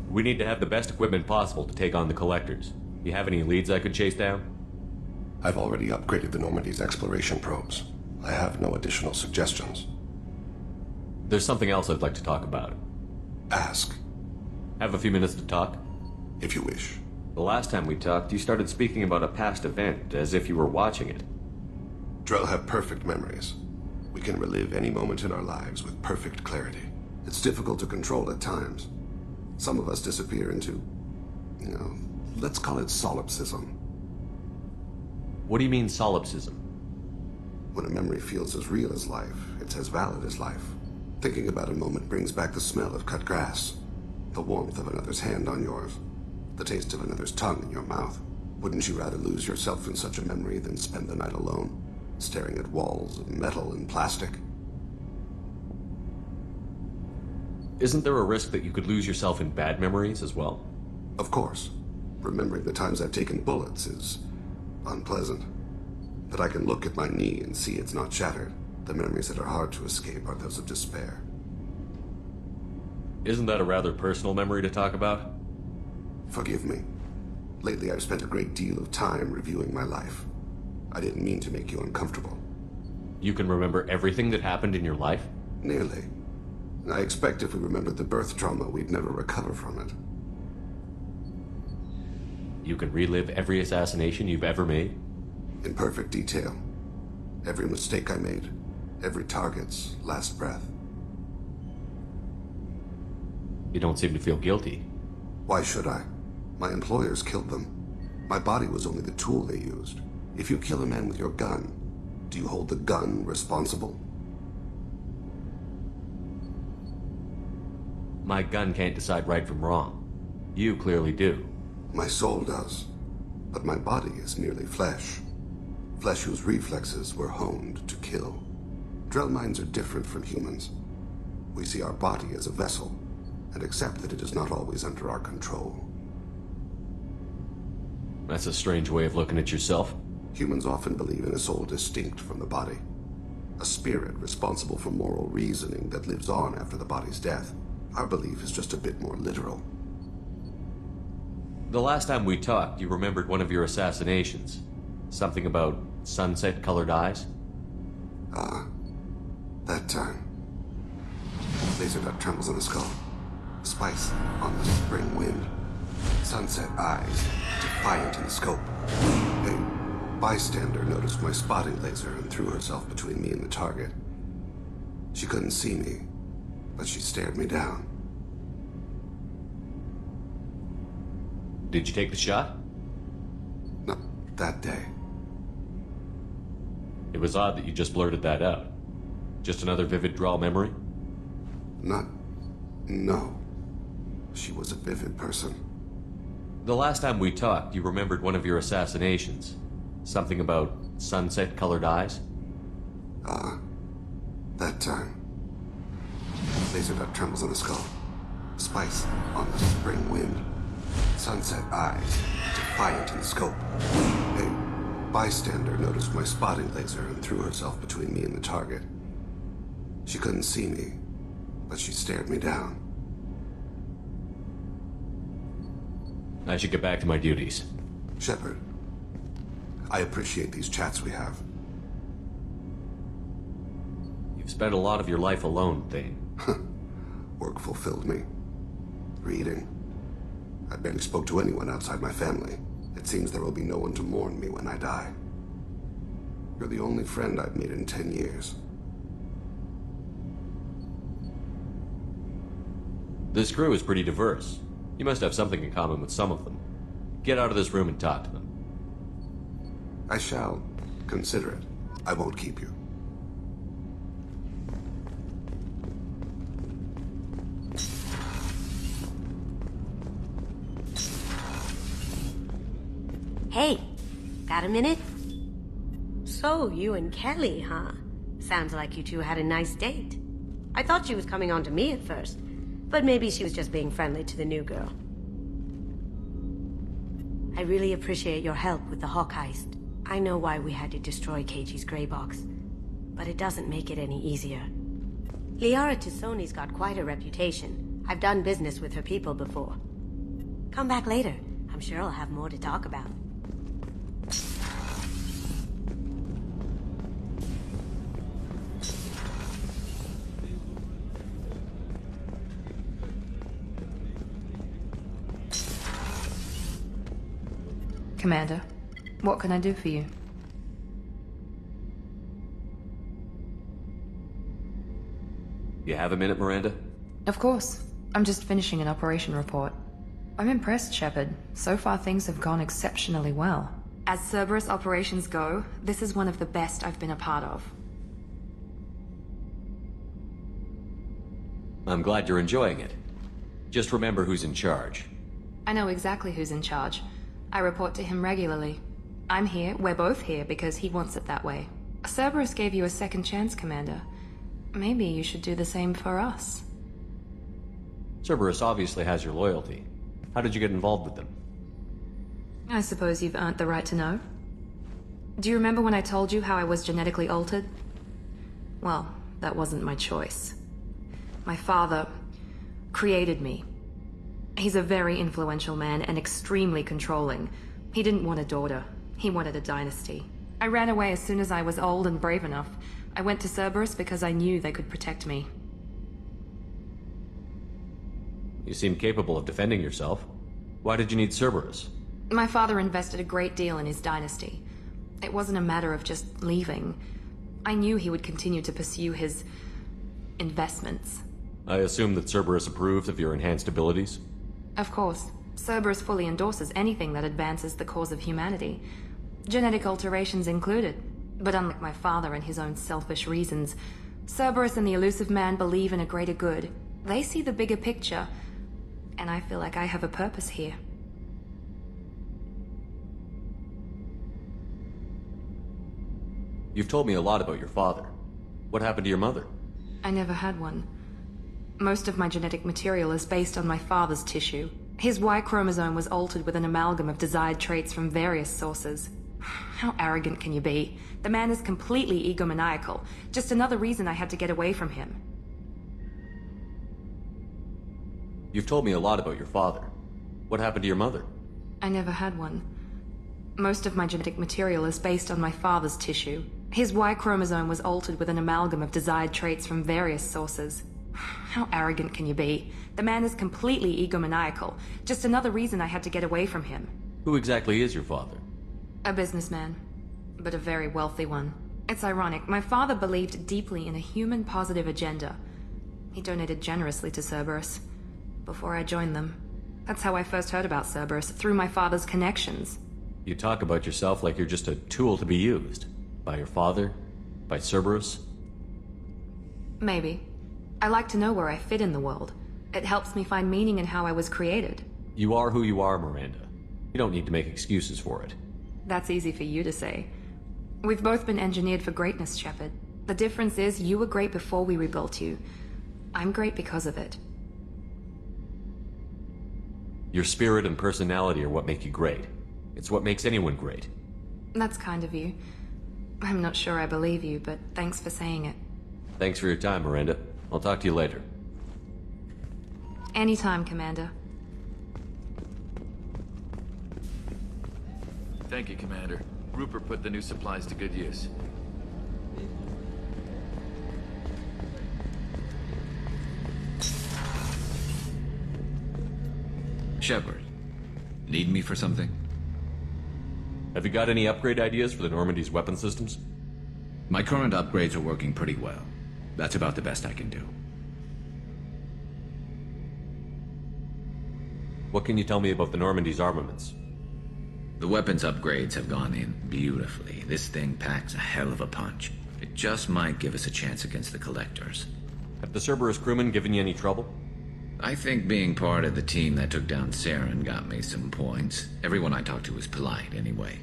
We need to have the best equipment possible to take on the collectors. You have any leads I could chase down? I've already upgraded the Normandy's exploration probes. I have no additional suggestions. There's something else I'd like to talk about. Ask. Have a few minutes to talk? If you wish. The last time we talked, you started speaking about a past event, as if you were watching it. Drell have perfect memories. We can relive any moment in our lives with perfect clarity. It's difficult to control at times. Some of us disappear into, let's call it solipsism. What do you mean, solipsism? When a memory feels as real as life, it's as valid as life. Thinking about a moment brings back the smell of cut grass, the warmth of another's hand on yours, the taste of another's tongue in your mouth. Wouldn't you rather lose yourself in such a memory than spend the night alone, staring at walls of metal and plastic? Isn't there a risk that you could lose yourself in bad memories as well? Of course. Remembering the times I've taken bullets is unpleasant. But I can look at my knee and see it's not shattered. The memories that are hard to escape are those of despair. Isn't that a rather personal memory to talk about? Forgive me. Lately I've spent a great deal of time reviewing my life. I didn't mean to make you uncomfortable. You can remember everything that happened in your life? Nearly. I expect if we remembered the birth trauma, we'd never recover from it. You can relive every assassination you've ever made? In perfect detail. Every mistake I made. Every target's last breath. You don't seem to feel guilty. Why should I? My employers killed them. My body was only the tool they used. If you kill a man with your gun, do you hold the gun responsible? My gun can't decide right from wrong. You clearly do. My soul does. But my body is merely flesh. Flesh whose reflexes were honed to kill. Drell minds are different from humans. We see our body as a vessel, and accept that it is not always under our control. That's a strange way of looking at yourself. Humans often believe in a soul distinct from the body. A spirit responsible for moral reasoning that lives on after the body's death. Our belief is just a bit more literal. The last time we talked, you remembered one of your assassinations. Something about sunset-colored eyes? That time. Laser dot trembles on the skull. Spice on the spring wind. Sunset eyes, defiant in the scope. A bystander noticed my spotting laser and threw herself between me and the target. She couldn't see me, but she stared me down. Did you take the shot? Not that day. It was odd that you just blurted that out. Just another vivid draw memory? No. She was a vivid person. The last time we talked, you remembered one of your assassinations. Something about sunset-colored eyes? That time. Laser dot trembles on the skull. Spice on the spring wind. Sunset eyes, defiant in the scope. A bystander noticed my spotting laser and threw herself between me and the target. She couldn't see me, but she stared me down. I should get back to my duties. Shepard, I appreciate these chats we have. You've spent a lot of your life alone, Thane. Work fulfilled me. Reading. I barely spoke to anyone outside my family. It seems there will be no one to mourn me when I die. You're the only friend I've made in 10 years. This crew is pretty diverse. You must have something in common with some of them. Get out of this room and talk to them. I shall consider it. I won't keep you. Hey, got a minute? So, you and Kelly, huh? Sounds like you two had a nice date. I thought she was coming on to me at first, but maybe she was just being friendly to the new girl. I really appreciate your help with the Hawk heist. I know why we had to destroy Keiji's gray box, but it doesn't make it any easier. Liara Tisoni's got quite a reputation. I've done business with her people before. Come back later. I'm sure I'll have more to talk about. Commander, what can I do for you? You have a minute, Miranda? Of course. I'm just finishing an operation report. I'm impressed, Shepard. So far things have gone exceptionally well. As Cerberus operations go, this is one of the best I've been a part of. I'm glad you're enjoying it. Just remember who's in charge. I know exactly who's in charge. I report to him regularly. I'm here, we're both here, because he wants it that way. Cerberus gave you a second chance, Commander. Maybe you should do the same for us. Cerberus obviously has your loyalty. How did you get involved with them? I suppose you've earned the right to know. Do you remember when I told you how I was genetically altered? Well, that wasn't my choice. My father created me. He's a very influential man and extremely controlling. He didn't want a daughter. He wanted a dynasty. I ran away as soon as I was old and brave enough. I went to Cerberus because I knew they could protect me. You seem capable of defending yourself. Why did you need Cerberus? My father invested a great deal in his dynasty. It wasn't a matter of just leaving. I knew he would continue to pursue his investments. I assume that Cerberus approved of your enhanced abilities? Of course. Cerberus fully endorses anything that advances the cause of humanity. Genetic alterations included. But unlike my father and his own selfish reasons, Cerberus and the Illusive Man believe in a greater good. They see the bigger picture, and I feel like I have a purpose here. You've told me a lot about your father. What happened to your mother? I never had one. Most of my genetic material is based on my father's tissue. His Y chromosome was altered with an amalgam of desired traits from various sources. How arrogant can you be? The man is completely egomaniacal. Just another reason I had to get away from him. You've told me a lot about your father. What happened to your mother? I never had one. Most of my genetic material is based on my father's tissue. His Y chromosome was altered with an amalgam of desired traits from various sources. How arrogant can you be? The man is completely egomaniacal. Just another reason I had to get away from him. Who exactly is your father? A businessman, but a very wealthy one. It's ironic, my father believed deeply in a human-positive agenda. He donated generously to Cerberus before I joined them. That's how I first heard about Cerberus, through my father's connections. You talk about yourself like you're just a tool to be used. By your father? By Cerberus? Maybe. I like to know where I fit in the world. It helps me find meaning in how I was created. You are who you are, Miranda. You don't need to make excuses for it. That's easy for you to say. We've both been engineered for greatness, Shepard. The difference is you were great before we rebuilt you. I'm great because of it. Your spirit and personality are what make you great. It's what makes anyone great. That's kind of you. I'm not sure I believe you, but thanks for saying it. Thanks for your time, Miranda. I'll talk to you later. Anytime, Commander. Thank you, Commander. Rupert put the new supplies to good use. Shepard, need me for something? Have you got any upgrade ideas for the Normandy's weapon systems? My current upgrades are working pretty well. That's about the best I can do. What can you tell me about the Normandy's armaments? The weapons upgrades have gone in beautifully. This thing packs a hell of a punch. It just might give us a chance against the Collectors. Have the Cerberus crewmen given you any trouble? I think being part of the team that took down Saren got me some points. Everyone I talked to was polite anyway.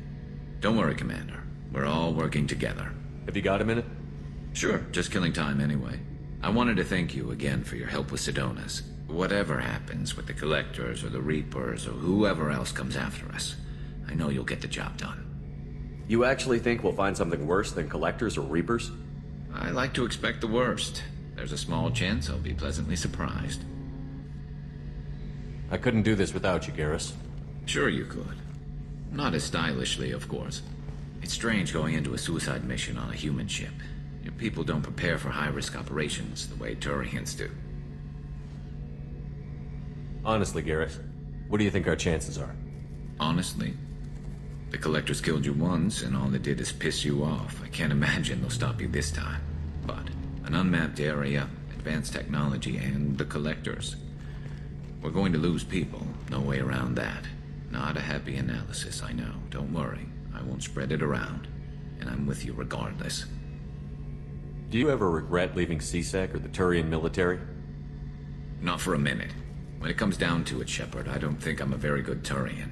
Don't worry, Commander. We're all working together. Have you got a minute? Sure, just killing time anyway. I wanted to thank you again for your help with Sedonis. Whatever happens with the Collectors or the Reapers or whoever else comes after us, I know you'll get the job done. You actually think we'll find something worse than Collectors or Reapers? I like to expect the worst. There's a small chance I'll be pleasantly surprised. I couldn't do this without you, Garrus. Sure you could. Not as stylishly, of course. It's strange going into a suicide mission on a human ship. Your people don't prepare for high-risk operations the way Turians do. Honestly, Garrus, what do you think our chances are? Honestly? The Collectors killed you once, and all they did is piss you off. I can't imagine they'll stop you this time. But an unmapped area, advanced technology, and the Collectors. We're going to lose people. No way around that. Not a happy analysis, I know. Don't worry. I won't spread it around. And I'm with you regardless. Do you ever regret leaving CSEC or the Turian military? Not for a minute. When it comes down to it, Shepard, I don't think I'm a very good Turian.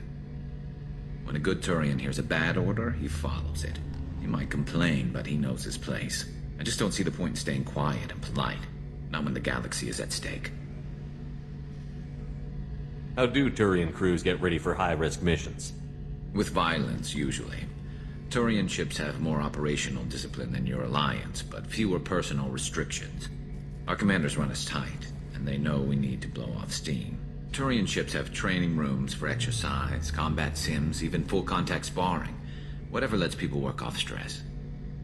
When a good Turian hears a bad order, he follows it. He might complain, but he knows his place. I just don't see the point in staying quiet and polite. Not when the galaxy is at stake. How do Turian crews get ready for high-risk missions? With violence, usually. Turian ships have more operational discipline than your alliance, but fewer personal restrictions. Our commanders run us tight, and they know we need to blow off steam. Turian ships have training rooms for exercise, combat sims, even full-contact sparring. Whatever lets people work off stress.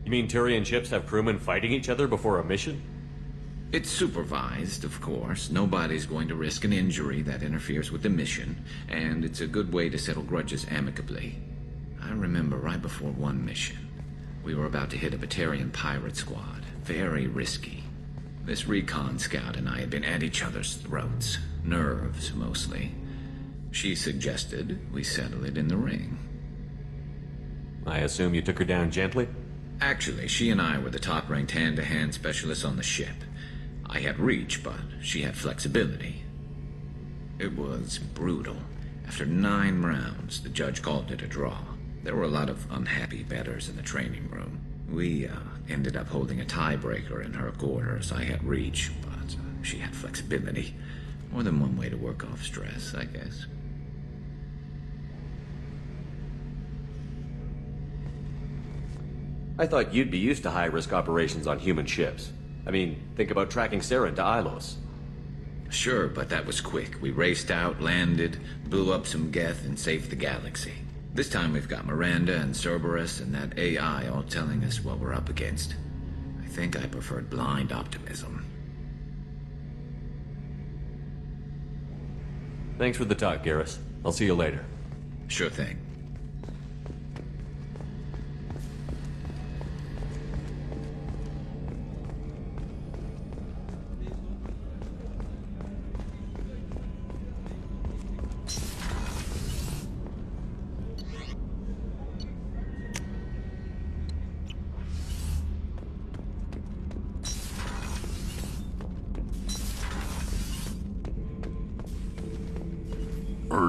You mean Turian ships have crewmen fighting each other before a mission? It's supervised, of course. Nobody's going to risk an injury that interferes with the mission, and it's a good way to settle grudges amicably. I remember right before one mission, we were about to hit a Batarian pirate squad. Very risky. This recon scout and I had been at each other's throats. Nerves, mostly. She suggested we settle it in the ring. I assume you took her down gently? Actually, she and I were the top-ranked hand-to-hand specialists on the ship. I had reach, but she had flexibility. It was brutal. After 9 rounds, the judge called it a draw. There were a lot of unhappy bettors in the training room. We ended up holding a tiebreaker in her quarters. I had reach, but she had flexibility. More than one way to work off stress, I guess. I thought you'd be used to high-risk operations on human ships. I mean, think about tracking Saren to Ilos. Sure, but that was quick. We raced out, landed, blew up some Geth, and saved the galaxy. This time we've got Miranda and Cerberus and that AI all telling us what we're up against. I think I preferred blind optimism. Thanks for the talk, Garrus. I'll see you later. Sure thing.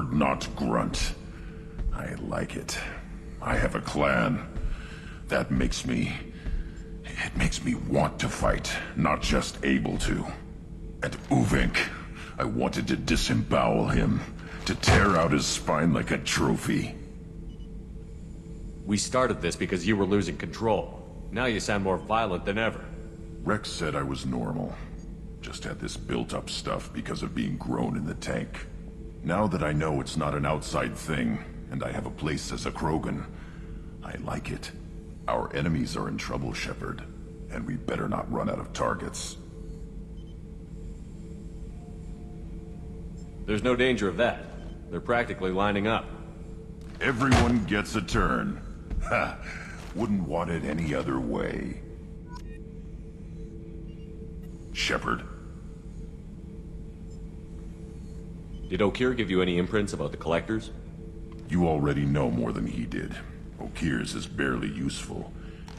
Not grunt. I like it. I have a clan. That makes me... It makes me want to fight, not just able to. And Uvink, I wanted to disembowel him, to tear out his spine like a trophy. We started this because you were losing control. Now you sound more violent than ever. Wrex said I was normal. Just had this built-up stuff because of being grown in the tank. Now that I know it's not an outside thing, and I have a place as a Krogan, I like it. Our enemies are in trouble, Shepard, and we better not run out of targets. There's no danger of that. They're practically lining up. Everyone gets a turn. Ha! Wouldn't want it any other way. Shepard. Did Okir give you any imprints about the Collectors? You already know more than he did. Okir's is barely useful.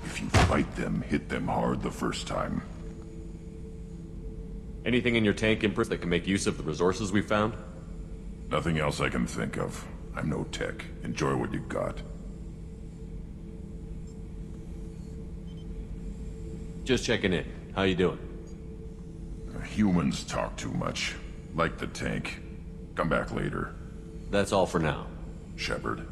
If you fight them, hit them hard the first time. Anything in your tank imprints that can make use of the resources we found? Nothing else I can think of. I'm no tech. Enjoy what you got. Just checking in. How you doing? Humans talk too much. Like the tank. Come back later. That's all for now. Shepard.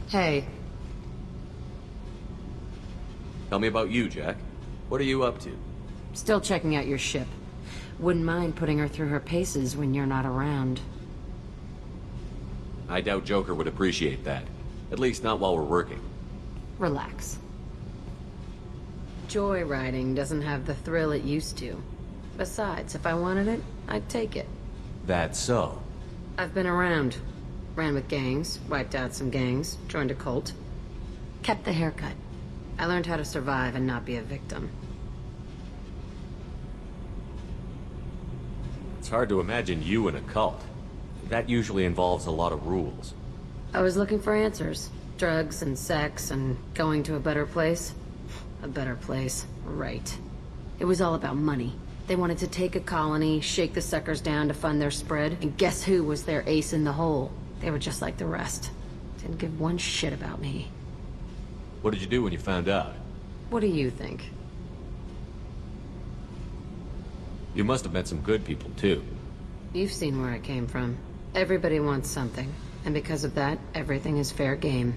Hey. Tell me about you, Jack. What are you up to? Still checking out your ship. Wouldn't mind putting her through her paces when you're not around. I doubt Joker would appreciate that. At least not while we're working. Relax. Joyriding doesn't have the thrill it used to. Besides, if I wanted it, I'd take it. That's so. I've been around. Ran with gangs, wiped out some gangs, joined a cult. Kept the haircut. I learned how to survive and not be a victim. It's hard to imagine you in a cult. That usually involves a lot of rules. I was looking for answers. Drugs and sex and going to a better place. A better place, right. It was all about money. They wanted to take a colony, shake the suckers down to fund their spread, and guess who was their ace in the hole? They were just like the rest. Didn't give one shit about me. What did you do when you found out? What do you think? You must have met some good people, too. You've seen where I came from. Everybody wants something, and because of that, everything is fair game.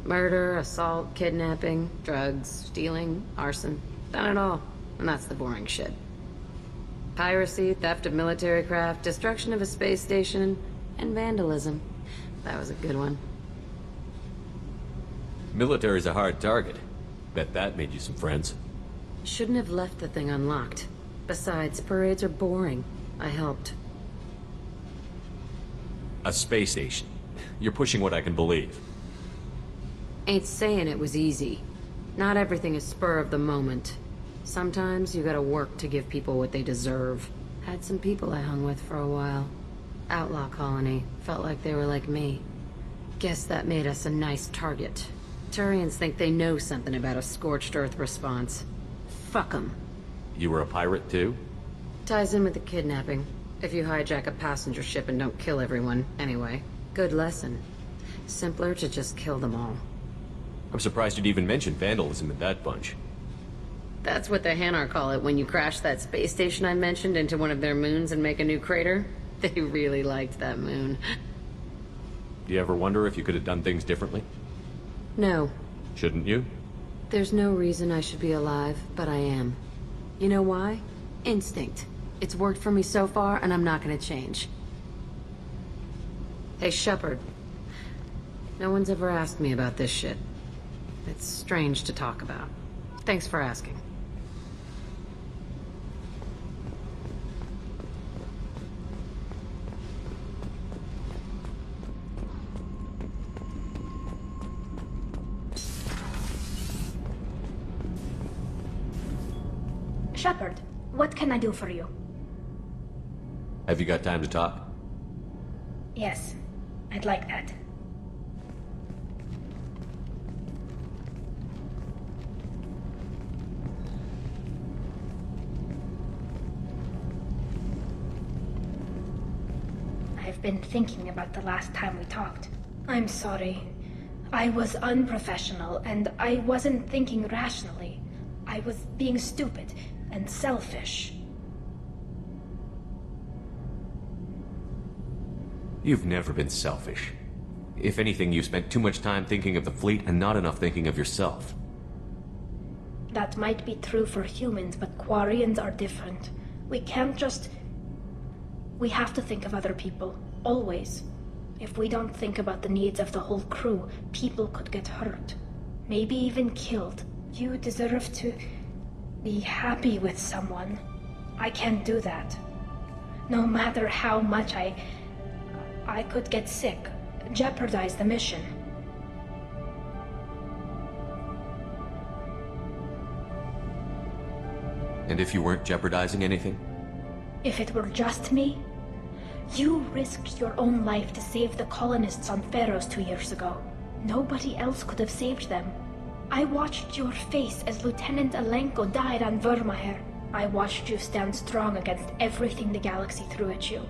Murder, assault, kidnapping, drugs, stealing, arson. Done it all, and that's the boring shit. Piracy, theft of military craft, destruction of a space station, and vandalism. That was a good one. Military's a hard target. Bet that made you some friends. Shouldn't have left the thing unlocked. Besides, parades are boring. I helped. A space station. You're pushing what I can believe. Ain't saying it was easy. Not everything is spur of the moment. Sometimes you gotta work to give people what they deserve. Had some people I hung with for a while. Outlaw colony. Felt like they were like me. Guess that made us a nice target. Turians think they know something about a scorched earth response. Fuck 'em. You were a pirate, too? Ties in with the kidnapping. If you hijack a passenger ship and don't kill everyone, anyway. Good lesson. Simpler to just kill them all. I'm surprised you'd even mention vandalism in that bunch. That's what the Hanar call it when you crash that space station I mentioned into one of their moons and make a new crater. They really liked that moon. Do you ever wonder if you could have done things differently? No. Shouldn't you? There's no reason I should be alive, but I am. You know why? Instinct. It's worked for me so far, and I'm not gonna change. Hey, Shepard. No one's ever asked me about this shit. It's strange to talk about. Thanks for asking. Shepard, what can I do for you? Have you got time to talk? Yes. I'd like that. I've been thinking about the last time we talked. I'm sorry. I was unprofessional, and I wasn't thinking rationally. I was being stupid and selfish. You've never been selfish. If anything, you spent too much time thinking of the fleet and not enough thinking of yourself. That might be true for humans, but Quarians are different. We can't just... We have to think of other people. Always. If we don't think about the needs of the whole crew, people could get hurt. Maybe even killed. You deserve to be happy with someone. I can't do that. No matter how much I could get sick, jeopardize the mission. And if you weren't jeopardizing anything? If it were just me? You risked your own life to save the colonists on Pharos 2 years ago. Nobody else could have saved them. I watched your face as Lieutenant Alenko died on Vermeer. I watched you stand strong against everything the galaxy threw at you.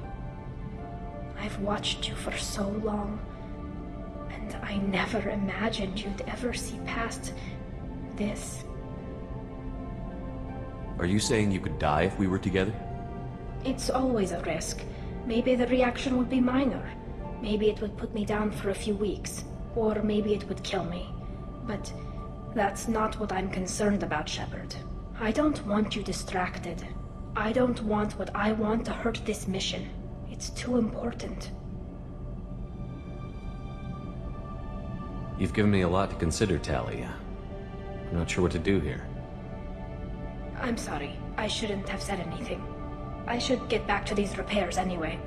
I've watched you for so long, and I never imagined you'd ever see past this. Are you saying you could die if we were together? It's always a risk. Maybe the reaction would be minor. Maybe it would put me down for a few weeks. Or maybe it would kill me. But that's not what I'm concerned about, Shepard. I don't want you distracted. I don't want what I want to hurt this mission. It's too important. You've given me a lot to consider, Talia. I'm not sure what to do here. I'm sorry. I shouldn't have said anything. I should get back to these repairs anyway.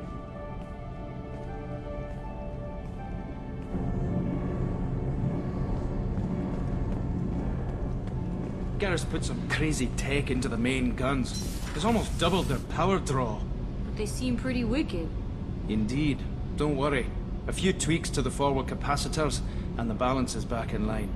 Garrus put some crazy tech into the main guns. It's almost doubled their power draw. But they seem pretty wicked. Indeed. Don't worry. A few tweaks to the forward capacitors, and the balance is back in line.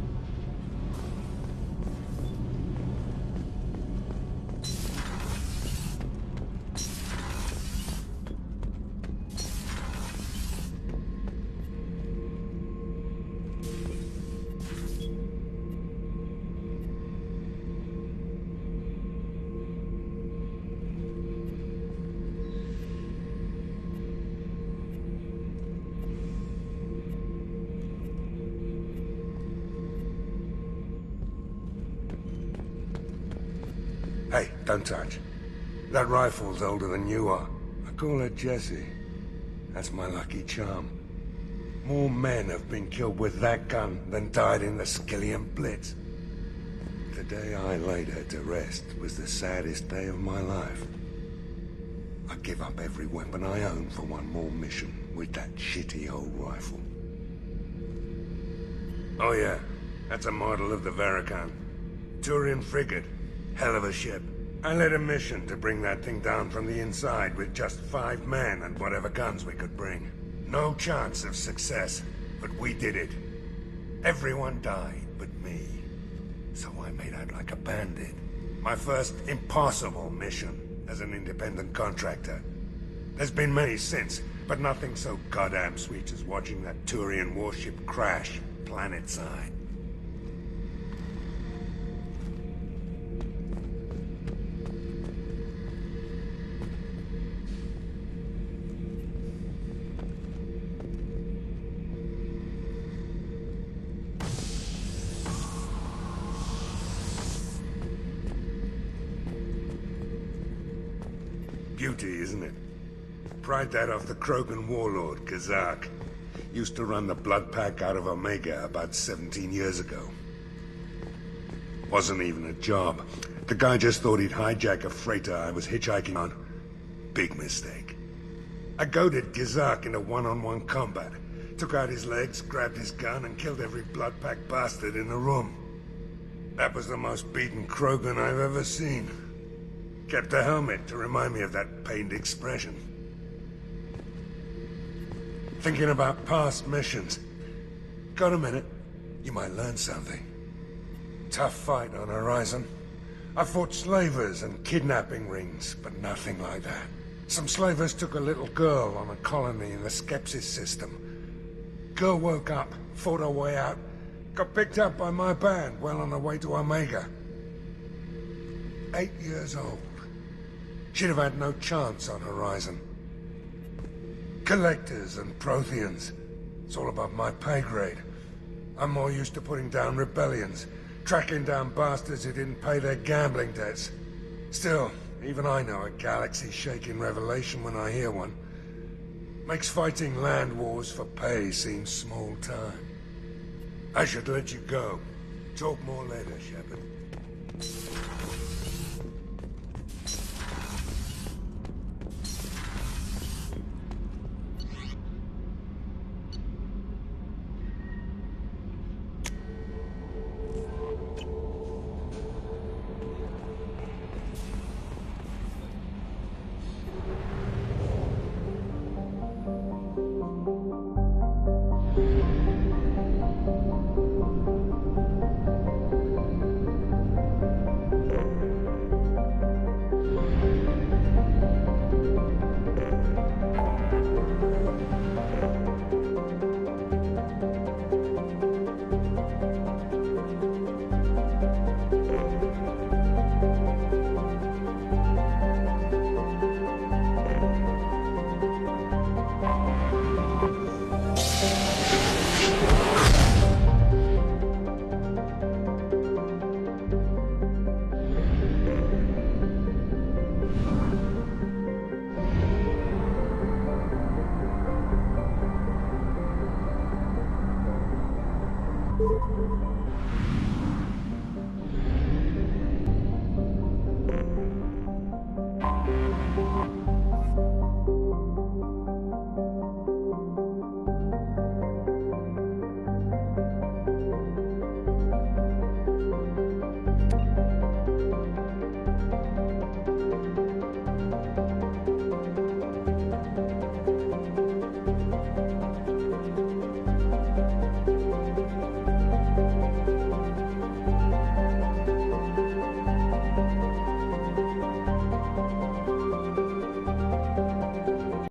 Hey, don't touch. That rifle's older than you are. I call her Jessie. That's my lucky charm. More men have been killed with that gun than died in the Skillian Blitz. The day I laid her to rest was the saddest day of my life. I give up every weapon I own for one more mission with that shitty old rifle. Oh yeah, that's a model of the Paragon. Turian frigate. Hell of a ship. I led a mission to bring that thing down from the inside with just 5 men and whatever guns we could bring. No chance of success, but we did it. Everyone died but me. So I made out like a bandit. My first impossible mission as an independent contractor. There's been many since, but nothing so goddamn sweet as watching that Turian warship crash planetside. Beauty, isn't it? Pried that off the Krogan warlord, Kazak. Used to run the blood pack out of Omega about 17 years ago. Wasn't even a job. The guy just thought he'd hijack a freighter I was hitchhiking on. Big mistake. I goaded Kazak into one-on-one combat. Took out his legs, grabbed his gun, and killed every blood pack bastard in the room. That was the most beaten Krogan I've ever seen. Kept a helmet to remind me of that pained expression. Thinking about past missions. Got a minute? You might learn something. Tough fight on Horizon. I fought slavers and kidnapping rings, but nothing like that. Some slavers took a little girl on a colony in the Skepsis system. Girl woke up, fought her way out, got picked up by my band well on her way to Omega. 8 years old. She'd have had no chance on Horizon. Collectors and Protheans. It's all above my pay grade. I'm more used to putting down rebellions, tracking down bastards who didn't pay their gambling debts. Still, even I know a galaxy-shaking revelation when I hear one. Makes fighting land wars for pay seem small time. I should let you go. Talk more later, Shepard.